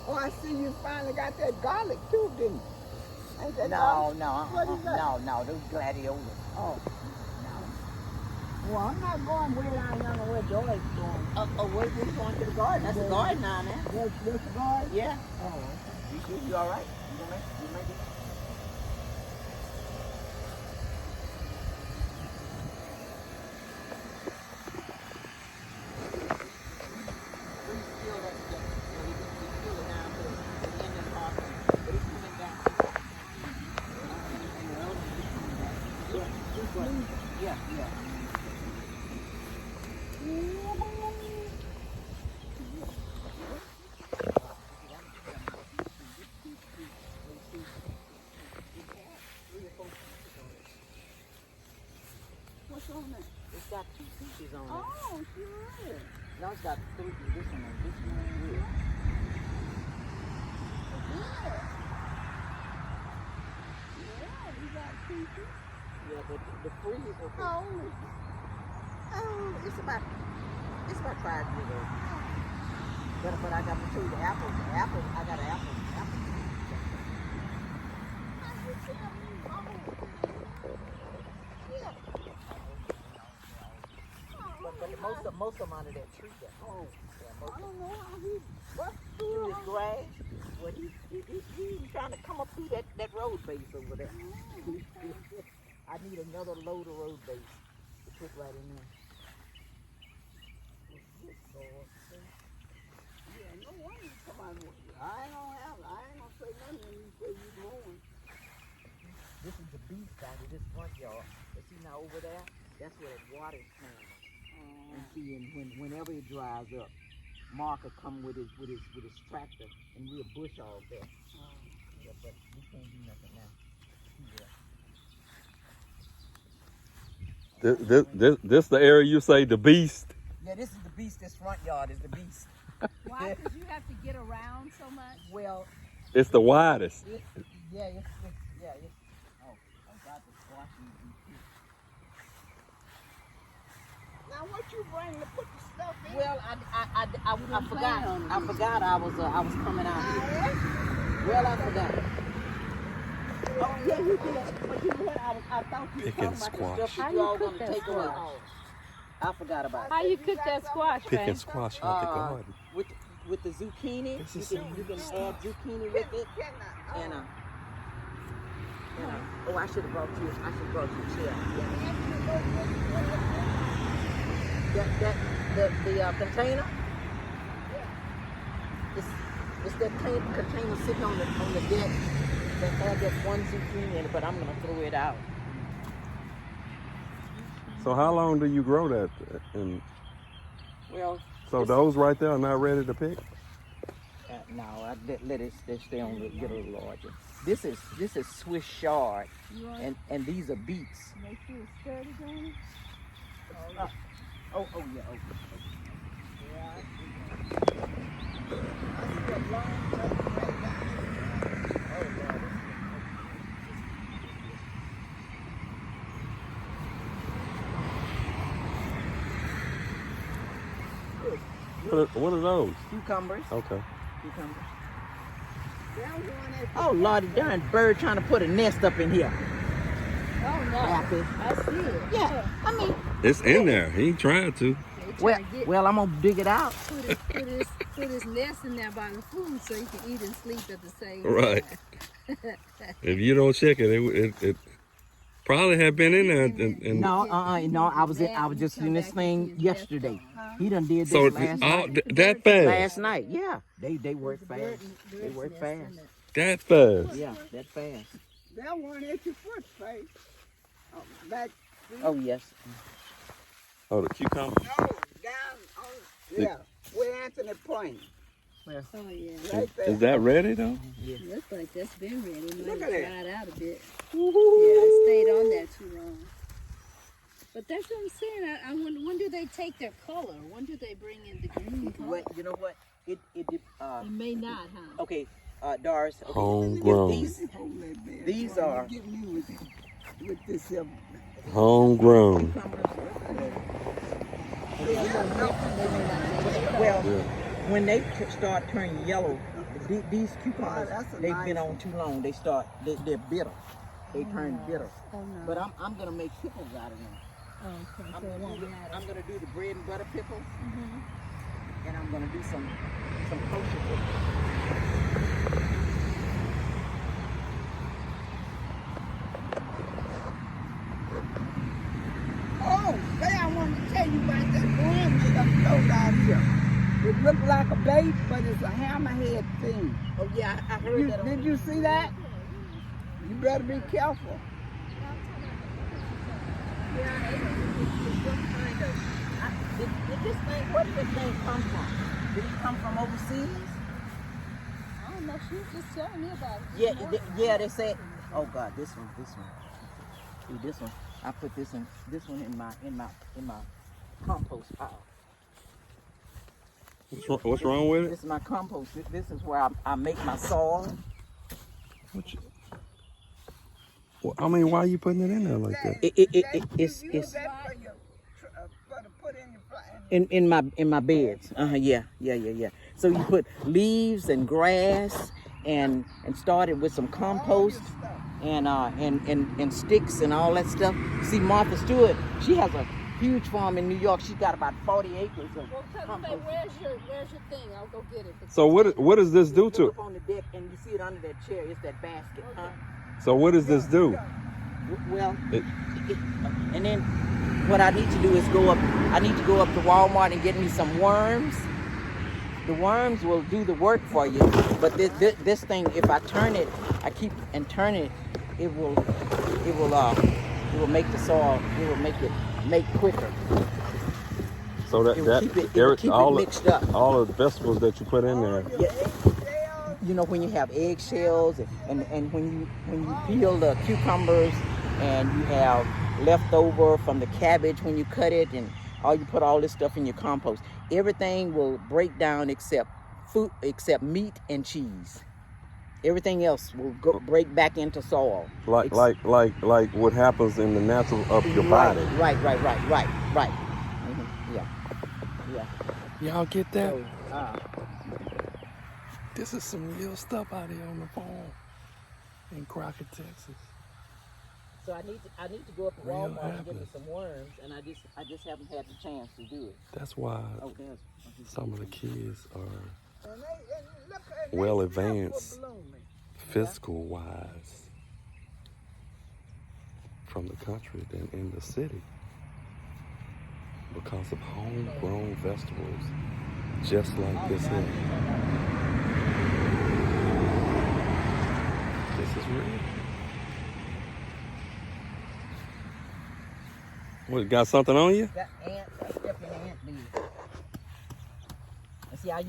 Oh, I see you finally got that garlic too, didn't you? Ain't that garlic? What is that?
No, those gladiolas.
Oh,
No.
well, I'm not going way down yonder where Joy's going.
We're going to the garden. That's the garden now, man.
There's a garden?
Yeah.
Oh, okay.
You sure you all right? You make it? Yeah.
What's on that?
It's got 2 pieces on it.
Oh, sure.
No, it's got 3. This one is good.
Yeah, you got pieces.
Yeah, but the freezer.
Oh,
It's about 5 years old. But I got to show you the apples. I got an apple. But most of them under that tree there. Oh, yeah,
I don't know how he busted
through
through
his grass. Well, he's trying to come up through that road base over there. I need another load of road base to put right in there.
Yeah, no wonder somebody I ain't gonna say nothing when you say you mowing.
This is the beast down in this front yard. But see now over there, that's where that water's coming. And see, and whenever it dries up, Mark will come with his tractor and we'll bush all that. Yeah, but we can't do nothing now.
This the area you say the beast?
Yeah, this is the beast. This front yard is the beast.
Why? Because you have to get around so much?
Well,
It's the widest.
it's oh, I got the squashing.
Now what you bring to put the stuff in?
Well, I forgot. I forgot I was coming out here. Well, I forgot. Oh yeah, you did. But you know what? I thought you were
Picking
talking about
squash.
the stuff
How
that you
you
all
cook
gonna
that
take away.
squash?
I forgot about
How
it.
you cook that squash,
Picking
man?
squash out the garden.
With the zucchini,
This
you
is
can add zucchini with it. And oh, I should have brought you a chair. The container. It's that container sitting on the deck that had that one zucchini in it, but I'm gonna throw it out.
So how long do you grow that? And
Well,
so those right there are not ready to pick?
no, I let it stay on get a little larger. This is Swiss chard, and these are beets.
Make sure it's sturdy, Johnny.
Oh yeah.
What are those?
Cucumbers.
Okay.
Cucumbers. Oh Lordy, darn bird trying to put a nest up in here.
Oh, no.
Happy.
I see it.
Yeah, I mean,
It's in there. He tried to.
well, I'm gonna dig it out.
Put his nest in there by the food so he can eat and sleep at the same
Right.
time.
If you don't check it, it probably had been in there. And
No, I was just in this thing yesterday. He done did this
so
last night.
that fast.
Last night, yeah. They work fast. They work fast.
That fast.
Yeah, that fast.
That one at your foot, face. Oh, back.
Oh yes.
Oh, the cucumber.
No, down on. Yeah, where Anthony pointed.
Oh, yeah.
Right there.
Is that ready though?
Looks like that's been ready. It might
Look
have
at it.
dried out a bit. Yeah, it stayed on there too long. But that's what I'm saying. I wonder, when do they take their color? When do they bring in the green color?
What you know what? It
It may not, huh?
okay, Doris. Okay.
Homegrown.
These are
Get me with this.
Homegrown.
well,
Yeah.
when they start turning yellow, these cucumbers
that's a
they've
nice
been on too long. They're bitter. They turn bitter.
Oh, no.
But I'm gonna make pickles out of them.
Okay,
I'm
so it
gonna,
won't
do the,
matter.
I'm gonna do the bread and butter pickles, and I'm gonna do some kosher pickles.
Oh, say I wanted to tell you about that one they done sold out here. It looked like a bait, but it's a hammerhead thing.
Oh yeah, I heard that.
Did you see that? You better be careful.
Yeah, it's some kind of. Did this thing? Where did this thing come from? Did it come from overseas?
I don't know. She was just telling me about it.
Yeah, they said. Oh God, this one. See this one. I put this one in my compost pile.
What's wrong with it?
This is my compost. This is where I make my soil.
Well, I mean, why are you putting it in there like that?
It's
Use that for your, for to put in your
in my beds. Yeah. So you put leaves and grass and started with some compost and sticks and all that stuff. See, Martha Stewart, she has a huge farm in New York. She's got about 40 acres of
Well,
compost.
where's your thing? I'll go get it.
So what does this do
Look
to?
up on the deck and you see it under that chair. It's that basket.
So what does this do?
Well, and then what I need to do is go up. I need to go up to Walmart and get me some worms. The worms will do the work for you, but this thing, if I turn it, I keep and turn it, it will make the soil. It will make it quicker.
So that
It will keep it mixed up.
all the vegetables that you put in there.
Yeah. You know, when you have eggshells and when you peel the cucumbers and you have leftover from the cabbage when you cut it and you put all this stuff in your compost, everything will break down except meat and cheese. Everything else will break back into soil.
Like what happens in the natural of your body.
Right. Mm-hmm. Yeah.
Y'all get that?
So,
This is some real stuff out here on the farm in Crockett, Texas.
So I need to go up to
Real
Walmart and get me
happening.
some worms, and I just haven't had the chance to do it.
That's why
There's
some of the kids are
And they
well
still for
advanced
blooming.
fiscal wise from the country than in the city because of homegrown vegetables just like this here. This is real. What, got something on you?
that ant, that stepping ant bee. And see, I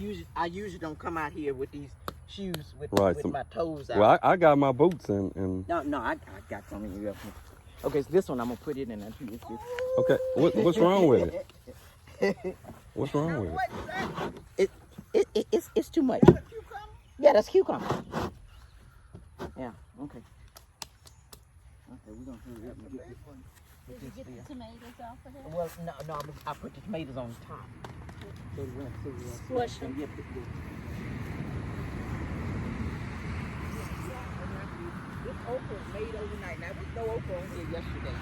usually don't come out here with these shoes with my toes out.
Well, I got my boots and
No, I got some in here. Okay, so this one I'm gonna put it in there too.
okay. What's wrong with it? What's wrong with it?
It's too much.
Cucumber?
Yeah, that's cucumber. Yeah, okay. Okay, we're gonna hurry up and get this one.
Did you get the tomatoes off of there?
Well, no, I put the tomatoes on top. So
Squash them.
Yeah, this okra is made overnight. Now, there's no okra on here yesterday.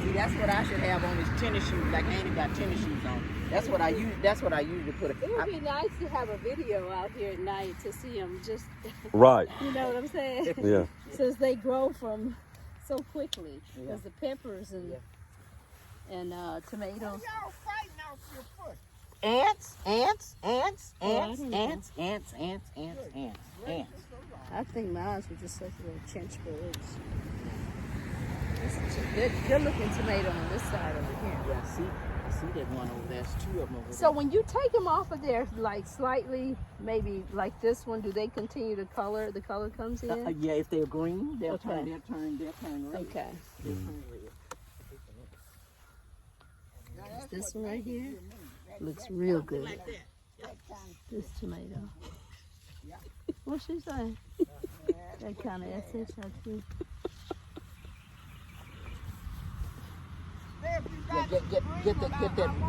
See, that's what I should have on his tennis shoes. Like Andy got tennis shoes on. That's what I use. That's what I usually put it.
It would be nice to have a video out here at night to see them just,
Right.
you know what I'm saying?
Yeah.
Since they grow from so quickly.
Yeah.
There's the peppers and tomatoes.
Y'all fighting off your foot.
Ants.
I think mine were just like little chinch birds. Good looking tomato on this side over here.
Yeah, I see that one over there. There's two of them over there.
So when you take them off of there, like slightly, maybe like this one, do they continue to color? The color comes in?
Yeah, if they're green, they'll
Okay.
turn red.
Okay.
They'll turn red.
This one right here looks real good. This tomato. What's she saying? That kind of essence, I think.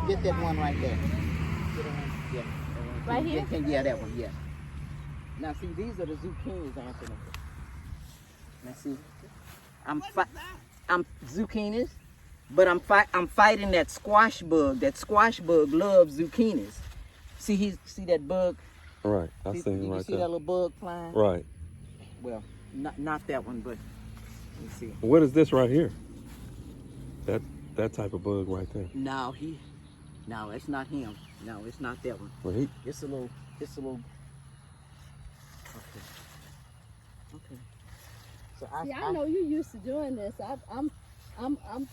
Get that one right there. Get that one, yeah. That one.
Right here?
Yeah, that one, yeah. Now see, these are the zucchinis, Anthony. Now see, I'm zucchinis, but I'm fighting that squash bug. That squash bug loves zucchinis. See that bug?
Right. I
See,
seen
you
right
see
there.
that little bug flying?
Right.
Well, not that one, but let's see.
What is this right here? That type of bug right there.
No, it's not him. No, it's not that one.
Well,
It's a little. Okay. So
See, I know you're used to doing this. I'm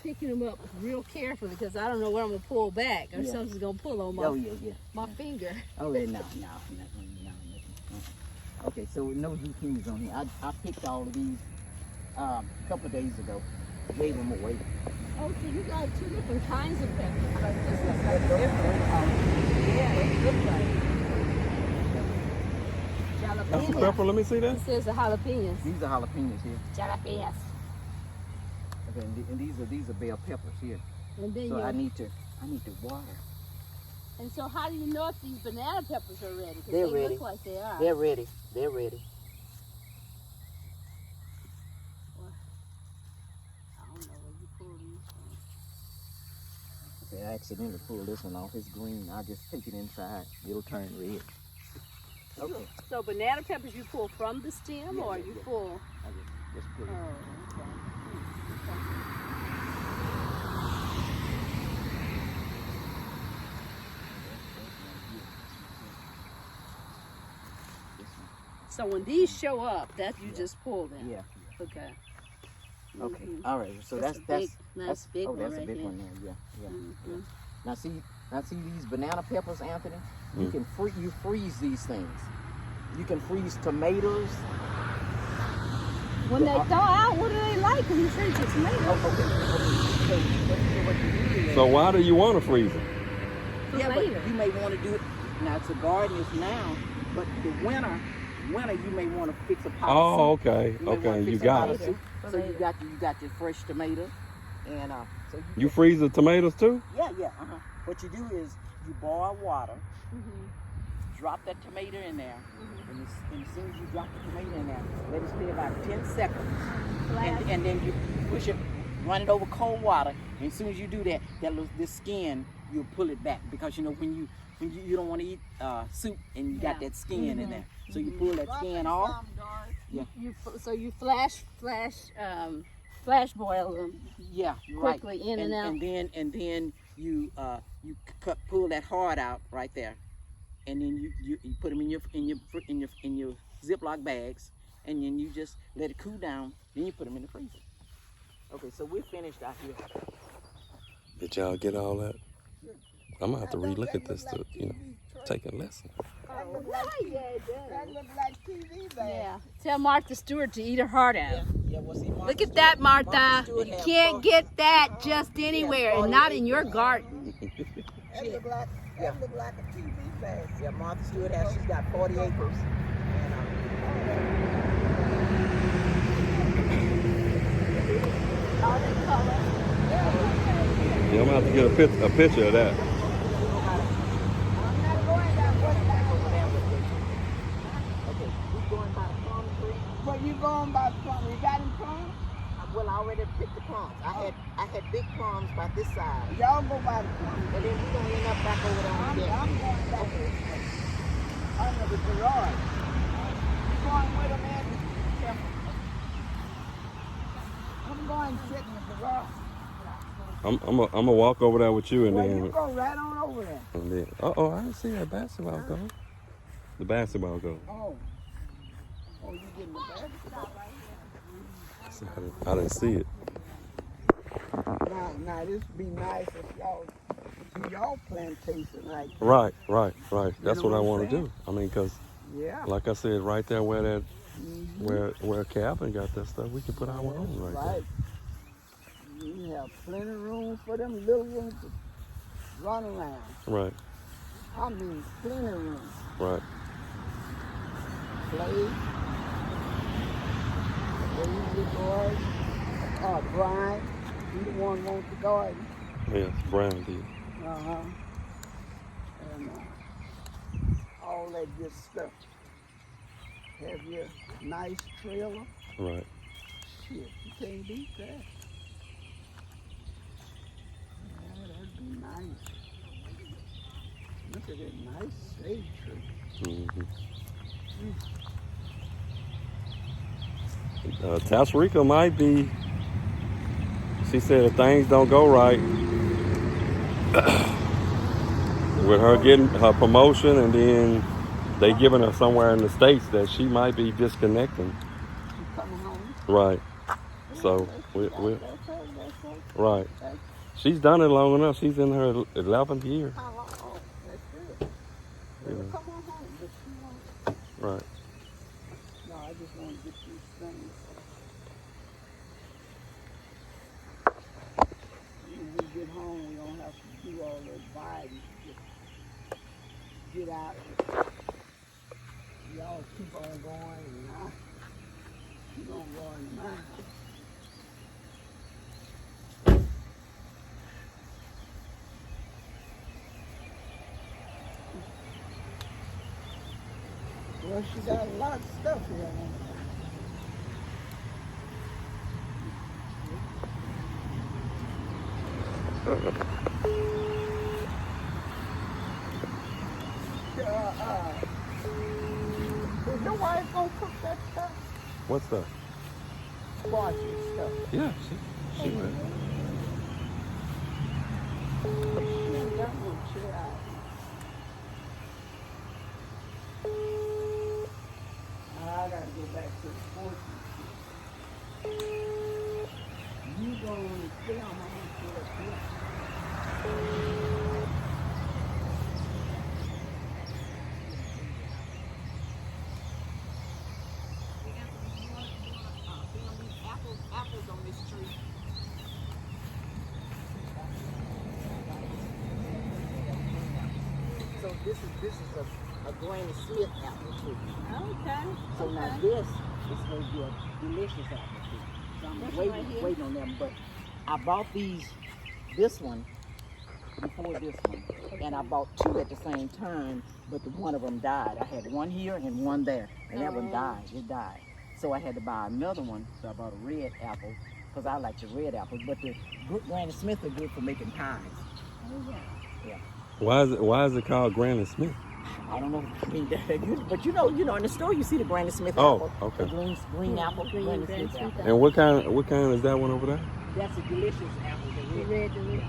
picking them up real carefully because I don't know where I'm gonna pull back or
Yeah.
something's gonna pull on
Oh yeah.
my finger.
Oh yeah, no. Okay, so no zucchinis on here. I picked all of these a couple of days ago. Gave them away.
Oh, so you got two different kinds of peppers. Like this one's
That's
like different.
Yeah, it looks like.
Jalapenos.
Pepper, let me see that.
It says the jalapenos.
These are jalapenos here.
Jalapenos.
Okay, and these are bell peppers here.
And then
So I need to water.
And so how do you know if these banana peppers are ready? 'Cause
They're
they
ready.
look like they are.
They're ready. They're ready.
I don't know where you pull these from.
Okay, I accidentally pulled this one off. It's green. I'll just take it inside. It'll turn red. Okay.
So banana peppers you pull from the stem, or you pull?
I just pull it.
Oh, okay. So when these show up, that you just pull them.
Yeah.
Okay.
Okay.
Mhm.
All right. So
That's a big, nice
that's
big
oh,
one
that's
right
a big
here.
one there. Yeah.
Mhm.
Now see these banana peppers, Anthony. You can freeze these things. You can freeze tomatoes.
When they thaw out, what do they like when you freeze your tomatoes?
So what you do is,
So why do you want to freeze it?
For
yeah,
later.
but you may want to do it. Now it's a garden is now, but the winter you may want to fix a pot.
Oh,
of soup.
okay,
You may
okay,
wanna
you
fix a
got
pot
it.
of soup.
For
So
later.
you got your fresh tomatoes, and so
You freeze the tomatoes too?
yeah. What you do is you boil water,
Mhm.
drop that tomato in there, and as soon as you drop the tomato in there, let it stay about 10 seconds, and then you push it, run it over cold water, and as soon as you do that, this skin you'll pull it back, because you know when you don't want to eat soup and you got
Yeah.
that skin in there, so you pull that skin off.
So you flash boil them.
Yeah,
Quickly
right.
in and out.
and then you pull that heart out right there, and then you put them in your Ziploc bags, and then you just let it cool down. Then you put them in the freezer. Okay, so we're finished out here.
Did y'all get all that? I'm gonna have to relook at this to, take a lesson.
That look like TV bag.
Yeah. Tell Martha Stewart to eat her heart out.
Yeah, well, see,
Look at that, Martha. You can't get that just anywhere, and not in your garden.
That look like a TV bag.
Yeah, Martha Stewart she's got 40 acres.
Yeah, I'm gonna have to get a picture of that.
I'm not going that way.
Okay, we're going by the plum tree.
Where you going by plum? You got them plum?
Well, I already picked the plums. I had big plums by this side,
Y'all go by the plum.
and then we're gonna end up back over there on
I'm
the
going back under the garage. You going with them, Andy? I'm going to sit in the garage.
I'm gonna walk over there with you, and
Well,
then
you go right on over there.
I didn't see that basketball goal. The basketball goal.
Oh, you getting the basketball?
I didn't see it.
Now this would be nice if y'all do y'all plantation like that.
Right. That's
know
what I
what I'm
want to
saying?
do. I mean, cause
Yeah.
like I said, right there where where Calvin got that stuff, we can put our own right
Right. You have plenty of room for them little ones to run around.
there. Right.
I mean, plenty of room.
Right.
Play. Raise the garden. Brian, he the one wants the garden.
Yes, Brown did.
Uh-huh. And all that good stuff. Have your nice trailer.
Right.
Shit, you can't beat that. Yeah, that'd be nice. Look at that nice shade tree.
Tasrika might be. She said if things don't go right with her getting her promotion, and then they giving her somewhere in the States, that she might be disconnecting.
You coming home?
Right. So we
That's okay.
right. She's done it long enough. She's in her 11th year.
How long? Oh, that's good. Well,
Yeah.
come on home, but you won't.
Right.
No, I just want to get these things. When we get home, we don't have to do all that buying. Just get out. Y'all keep on going and I keep on going mine. Well, she got a lot of stuff here. Is your wife gonna cook that stuff?
What's that?
Squash and stuff.
Yeah, she will.
She ain't got no child. I gotta go back to the sports. You gonna stay on my foot. Apples on this tree. So this is a Granny Smith apple tree.
Okay.
So now this is going to be a delicious apple tree. So I'm
This
waiting,
right here?
waiting on them. But I bought this one before this one. And I bought two at the same time, but one of them died. I had one here and one there. And that one died. It died. So I had to buy another one. So I bought a red apple because I like the red apples. But the Granny Smith are good for making pies.
Oh, yeah.
Why is it called Granny Smith?
I don't know, I mean, but you know, in the store you see the Granny Smith
Oh,
apple.
okay.
The green apple, Granny Smith apple.
And what kind is that one over there?
That's a delicious apple.
The red delicious.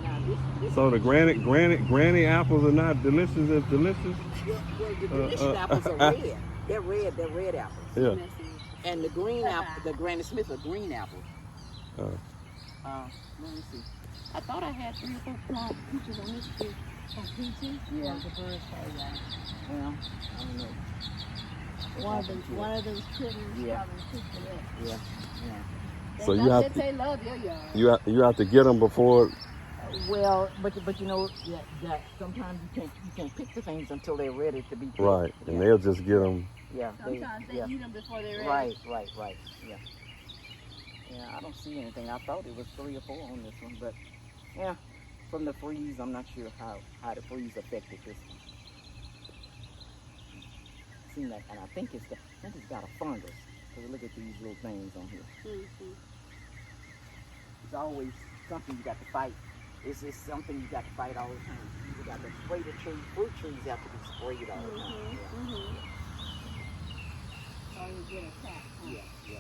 Now this
So the granny apples are not delicious as delicious?
well, the delicious apples are red. They're red apples.
Yeah.
And the green apple, the Granny Smith are green apples.
Oh.
Let me see. I thought I had 3 or 4 plum peaches on this tree.
Oh, peaches?
Yeah.
Oh, the birds probably got it.
Well, I don't know.
One of those kittens
Yeah.
probably picked it up.
Yeah.
So
They
you
love-
have
they
to
love your yard.
you have to get them before.
Well, but you know that sometimes you can't pick the things until they're ready to be picked.
Right, and
Yeah.
they'll just get them.
Yeah.
Sometimes they
yeah.
eat them before they're ready.
Right. Yeah. Yeah, I don't see anything. I thought it was 3 or 4 on this one, but yeah, from the freeze, I'm not sure how the freeze affected this one. Seems like, and I think it's got a fungus. Cause look at these little things on here.
Mm-hmm.
It's always something you got to fight. It's just something you got to fight all the time. You got to spray the tree. Fruit trees have to be sprayed all the time.
Mm-hmm. Mm-hmm. Or you get attacked. Huh?
Yeah.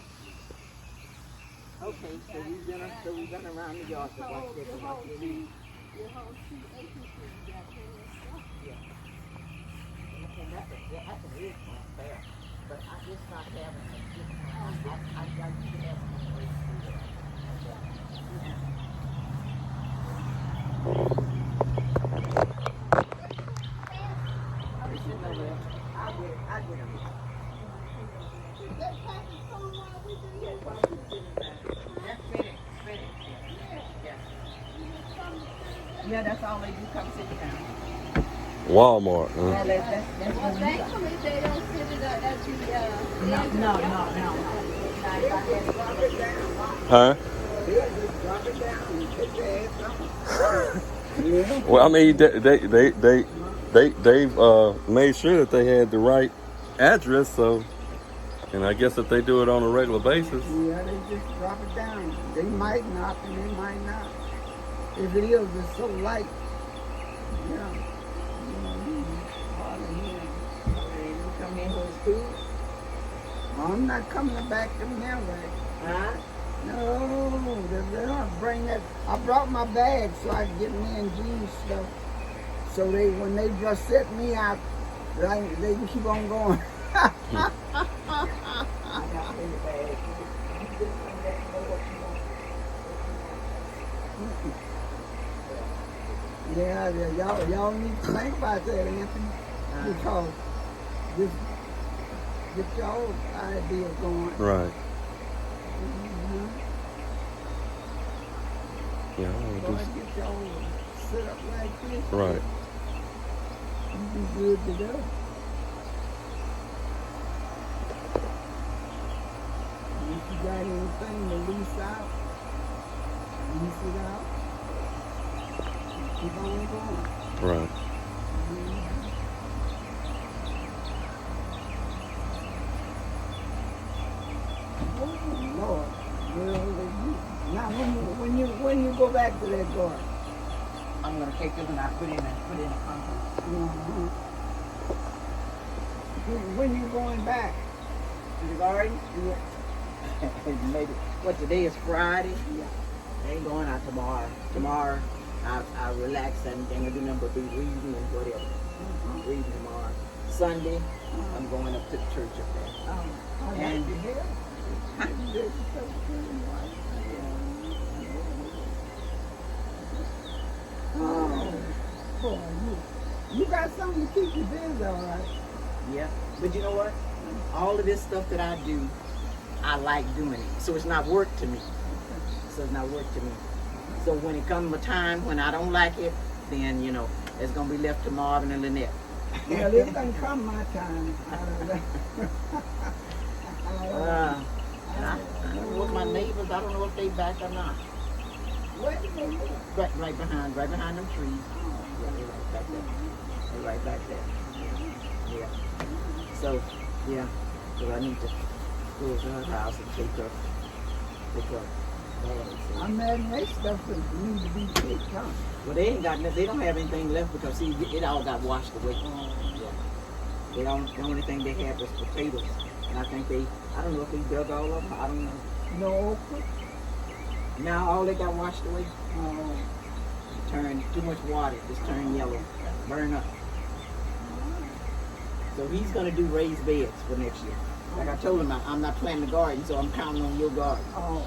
Okay, so we've been around the yard to watch this and watch this.
Your whole tree, acre tree, you got plenty of stuff.
Yeah. And that's a real plant there. But I just not having a good time. I got to have some great food. I get them. Yeah, that's all they do. Come sit down.
Walmart.
Yeah, that's
Well,
what we got.
thankfully they don't sit it at the,
No.
Huh? Well, I mean, they've made sure that they had the right address, so, and I guess if they do it on a regular basis.
Yeah, they just drop it down. They might not, and they might not. If it is, it's so light. Yeah. You come in with food? I'm not coming back to them way. Huh? No, they don't bring that. I brought my bag so I could get me and Jean stuff. So when they just set me out, they can keep on going. I got in the bag. You just come back and know what you want. Yeah, y'all need to think about that, Anthony, because just get y'all idea going.
Right.
Mm-hmm.
Yeah, I want
So
to
I get y'all set up like this.
Right.
You be good to go. got anything to lease out? Lease it out? Keep on going.
Right.
Oh, Lord. Now, when you go back to that garden,
I'm gonna take this and I put in a concrete.
when you going back?
To the garden?
Yeah.
Maybe, what, today is Friday?
Yeah.
I ain't going out tomorrow. Tomorrow, I relax and ain't gonna do nothing but be reading and whatever. Reading tomorrow. Sunday, I'm going up to the church up there.
And you got something to keep you busy, all right?
Yeah, but you know what? All of this stuff that I do, I like doing it. So it's not work to me. So it's not work to me. So when it comes a time when I don't like it, then, you know, it's going to be left to Marvin and Lynette.
Well, it's gonna come my time.
And I don't know what my neighbors, I don't know if they back or not.
Where do they live?
Right behind them trees. Yeah, they're right back there. They're right back there. Yeah. So, yeah. So I need to go to her house and take her.
I imagine that stuff that need to be picked up.
Well, they ain't got, they don't have anything left because see, it all got washed away. Yeah. They don't, the only thing they had was potatoes. And I think I don't know if they dug all of them. I don't know.
No okra?
Now all they got washed away.
Oh.
Turned too much water, just turned yellow, burn up. So he's gonna do raised beds for next year. Like I told him, I'm not planting the garden, so I'm counting on your garden.
Oh.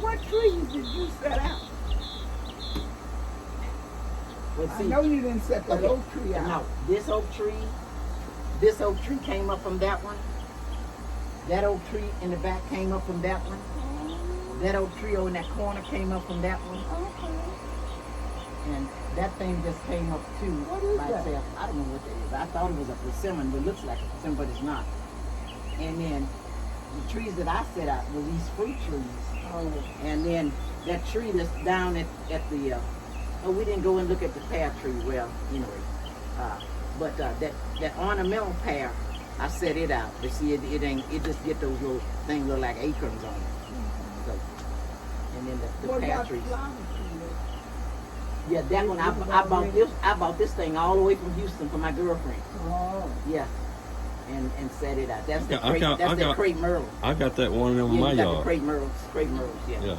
What trees did you set out?
But
I
see,
know you didn't set that oak tree out.
no, this oak tree came up from that one. That oak tree in the back came up from that one. That oak tree over in that corner came up from that one.
Okay.
And that thing just came up too
What is
by
that?
itself. I don't know what that is. I thought it was a persimmon, but it looks like a persimmon, but it's not. And then the trees that I set out were these fruit trees.
Oh.
And then that tree that's down at the, we didn't go and look at the pear tree. Well, anyway, but that ornamental pear, I set it out. But see, it just get those little things look like acorns on it. So, and then the
What
pear
about
trees.
flower trees?
Yeah, that one I bought this thing all the way from Houston for my girlfriend.
Oh.
Yeah. And set it out. That's the
Yeah, I got-
crepe myrtle.
I got that one in
Yeah,
my
you got
yard.
the crepe myrtles, yeah.
Yeah.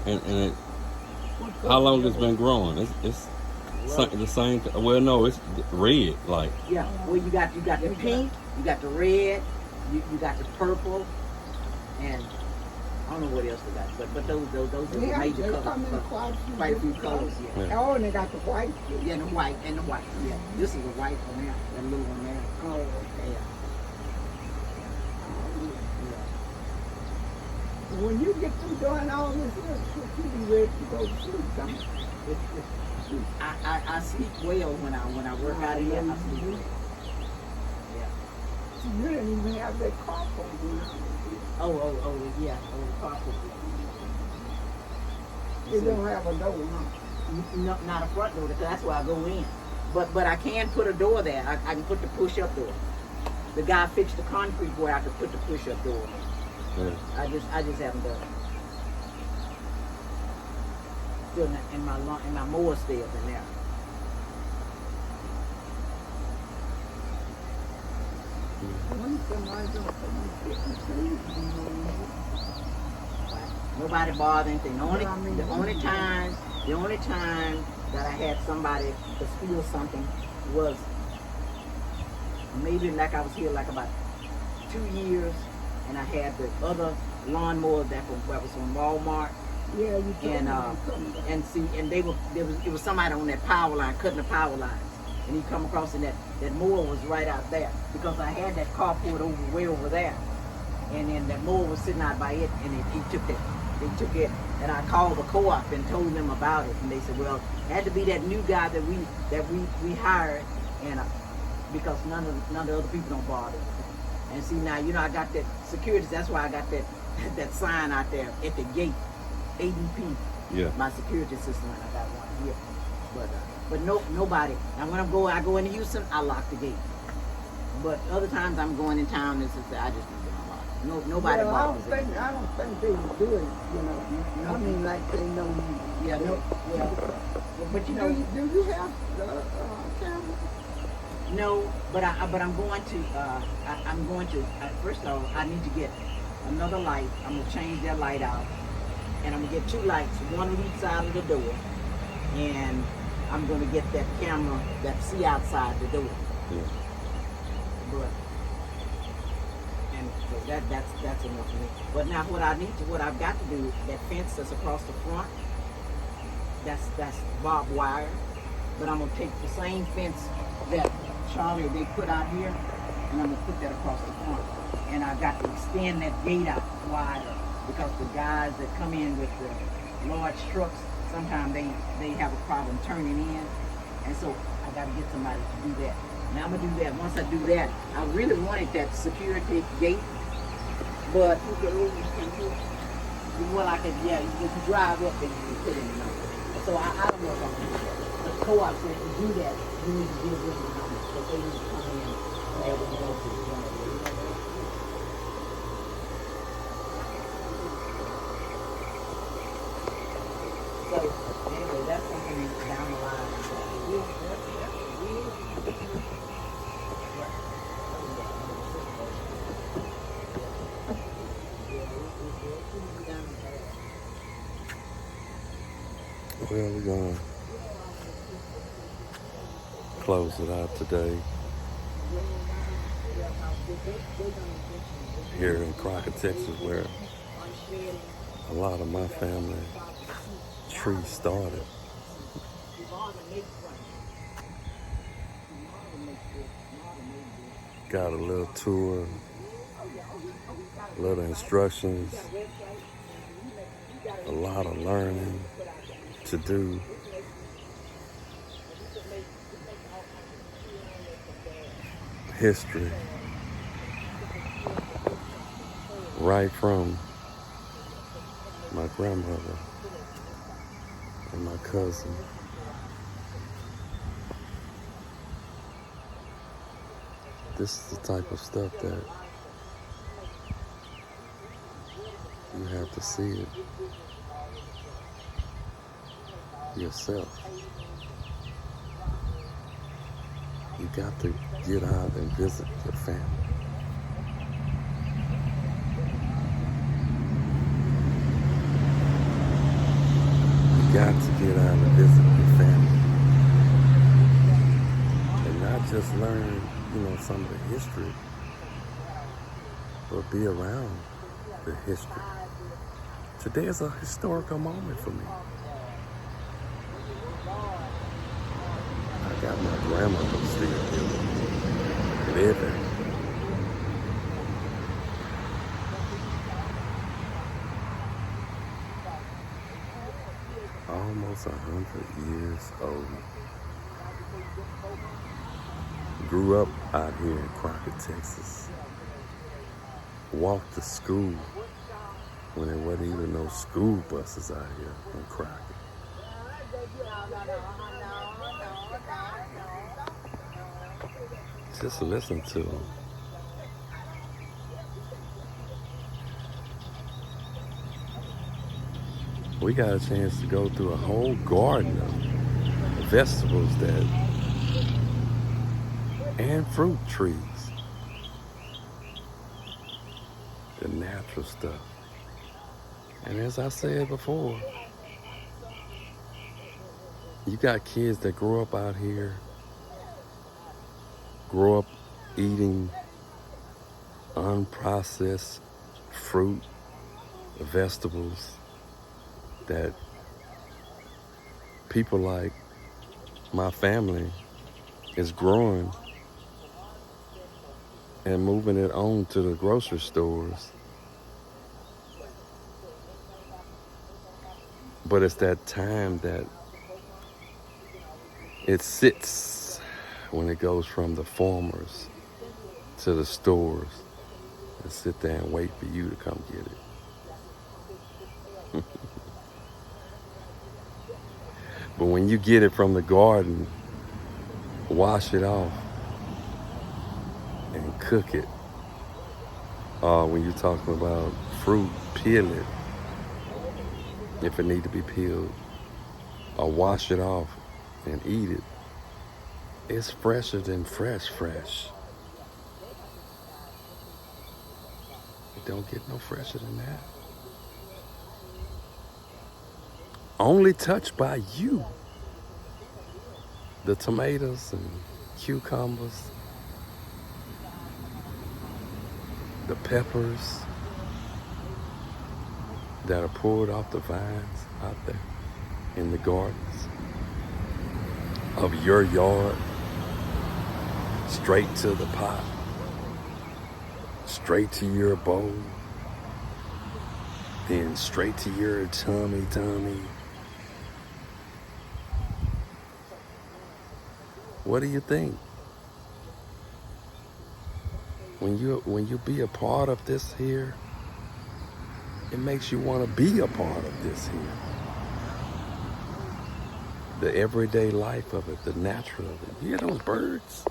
Yeah.
And how long it's been growing? It's the same. Well, no, it's red. Like
Yeah. Well, you got the pink, you got the red, you got the purple, and I don't know what else they got, but those are the
Yeah,
major
they
colors.
come in
Quite a few colors, yeah.
Oh, and they got the white.
Yeah, and the white, yeah. This is a white one there, that little one there.
Oh, okay.
Yeah.
When you get through doing all this, you be ready to go to sleep. Don't you?
I sleep well when I work out here. I sleep well. Yeah.
You didn't even have that carpet.
Oh, yeah. Oh, the carpet.
You don't have a door, huh?
No, not a front door, because that's where I go in. But I can put a door there. I can put the push-up door. The guy fixed the concrete where I could put the push-up door.
yeah.
I just haven't done it. Still in my mower still in there.
When somebody don't come
Nobody bothered anything. The
Yeah, I mean,
only time that I had somebody to steal something was maybe like I was here like about 2 years, and I had the other lawnmower that was from Walmart,
yeah, you told
and
me to come back.
and see, and it was somebody on that power line cutting the power lines, and he come across and that mower was right out there because I had that carport way over there, and then that mower was sitting out by it, and he took it. They took it, and I called the co-op and told them about it, and they said, well, it had to be that new guy that we hired, and because none of the other people don't bother. And see now, you know, I got that security. That's why I got that that sign out there at the gate, ADP.
Yeah.
My security system, and I got one here. But nobody. Now when I go into Houston, I lock the gate. But other times I'm going in town, I just leave it unlocked. Nobody bothers it.
I don't think they would do it, you know. I mean, like they know you.
Yeah, no, yeah. But you know,
Do you have camera?
no. But I'm going to. First of all, I need to get another light. I'm gonna change that light out, and I'm gonna get 2 lights, one on each side of the door, and I'm gonna get that camera that see outside the door.
Yeah.
But and so that's enough for me. But now what I've got to do, that fence that's across the front, that's barbed wire. But I'm gonna take the same fence that Charlie they put out here, and I'm gonna put that across the front. And I've got to extend that gate out wider because the guys that come in with the large trucks, sometimes they have a problem turning in, and so I got to get somebody to do that. Now I'm gonna do that. Once I do that, I really wanted that security gate, but well, I could, yeah, you can drive up and you can put it in the number. So I don't know if I'm gonna do that. The co-op said to do that, you need to give them the number, but they need to come in and they will go to the number. So anyway, that's something down the line.
Well, we're gonna close it out today here in Crockett, Texas, where a lot of my family tree started. Got a little tour, little instructions, a lot of learning to do. History right from my grandmother and my cousin. This is the type of stuff that you have to see it yourself. You got to get out and visit your family. You got to get out and visit your family. And not just learn, some of the history, but be around the history. Today is a historical moment for me. I got my grandmother still here, living. Almost 100 years old. Grew up out here in Crockett, Texas. Walked to school when there wasn't even no school buses out here in Crockett. Just listen to them. We got a chance to go through a whole garden of vegetables and fruit trees. The natural stuff. And as I said before, you got kids that grow up out here, grow up eating unprocessed fruit, vegetables that people like my family is growing and moving it on to the grocery stores. But it's that time that it sits when it goes from the farmers to the stores and sit there and wait for you to come get it. But when you get it from the garden, wash it off and cook it. When you're talking about fruit, peel it if it need to be peeled, or wash it off and eat it. It's fresher than fresh. It don't get no fresher than that. Only touched by you. The tomatoes and cucumbers, the peppers that are pulled off the vines out there in the gardens of your yard, straight to the pot, straight to your bowl, then straight to your tummy. What do you think? When you be a part of this here, it makes you want to be a part of this here. The everyday life of it, the natural of it. You hear those birds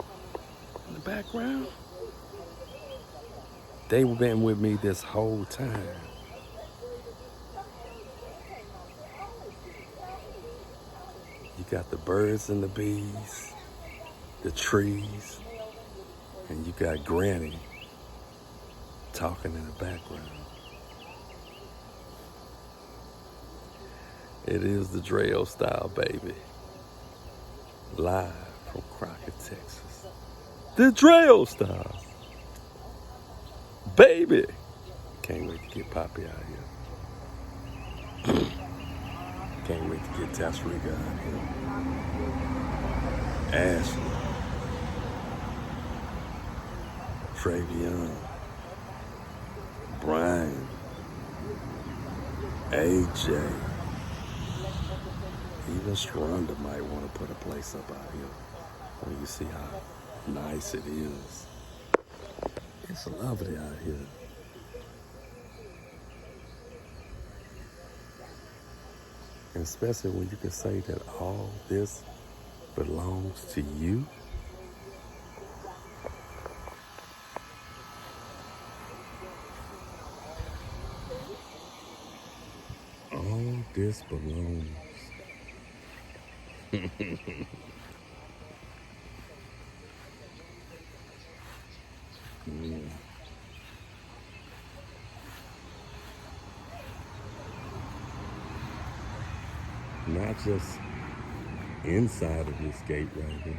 in the background? They've been with me this whole time. You got the birds and the bees, the trees, and you got Granny talking in the background. It is the Dreo style, baby. Live from Crockett, Texas. The Dreo style. Baby. Can't wait to get Poppy out here. Can't wait to get Tasrika out here. Ashley. Travion. Brian. AJ. Even Sharonda might want to put a place up out here when you see how nice it is. It's lovely out here. And especially when you can say that all this belongs to you. All this belongs. Yeah. Not just inside of this gate right here,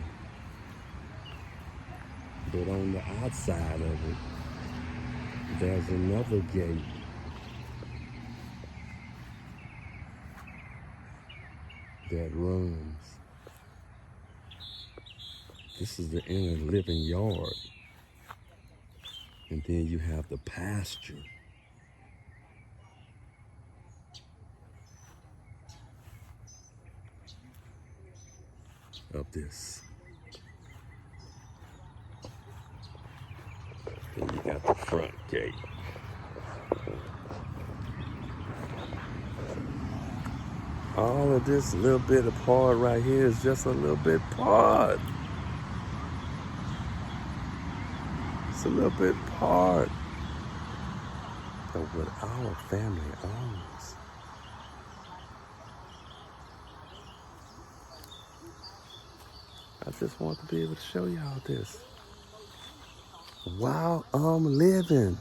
but on the outside of it, there's another gate. That runs. This is the inner living yard. And then you have the pasture. Of this. Then you got the front gate. All of this little bit of part right here is just a little bit part. It's a little bit part of what our family owns. I just want to be able to show y'all this while I'm living.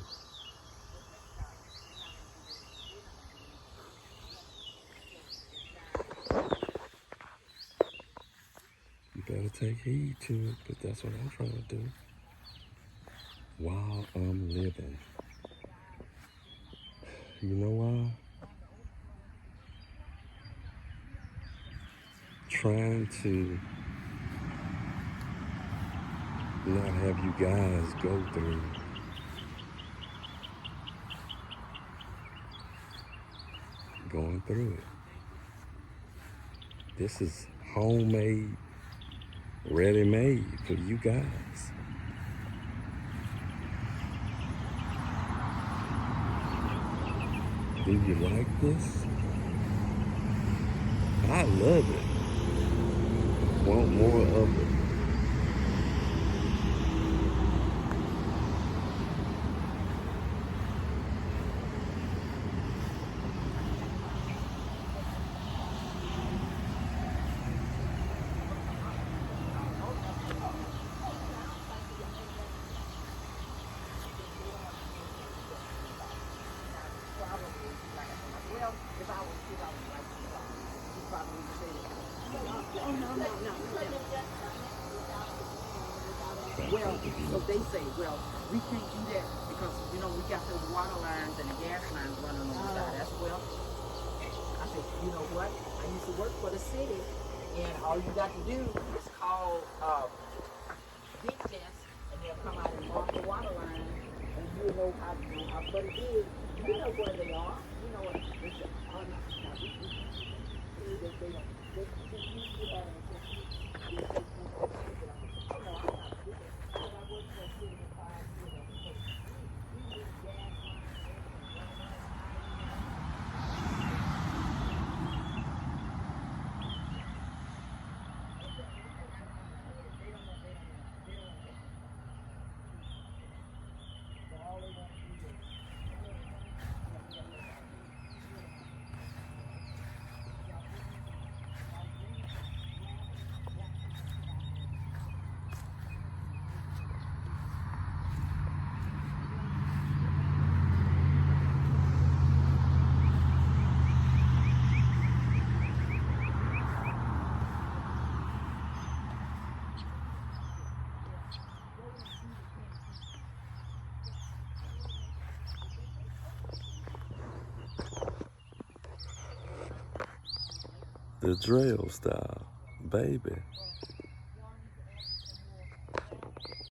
Better take heed to it, but that's what I'm trying to do while I'm living. You know why? Trying to not have you guys go through going through it. This is homemade, ready-made for you guys. Do you like this? I love it. Want more of it.
Well, so they say, well, we can't do that because, you know, we got those water lines and the gas lines running on the side. That's well. I said, you know what? I used to work for the city, and all you got to do is call defense, and they'll come out and mark the water line, and you'll know how what it is. You know where they are. You know what it's
The drill style, baby.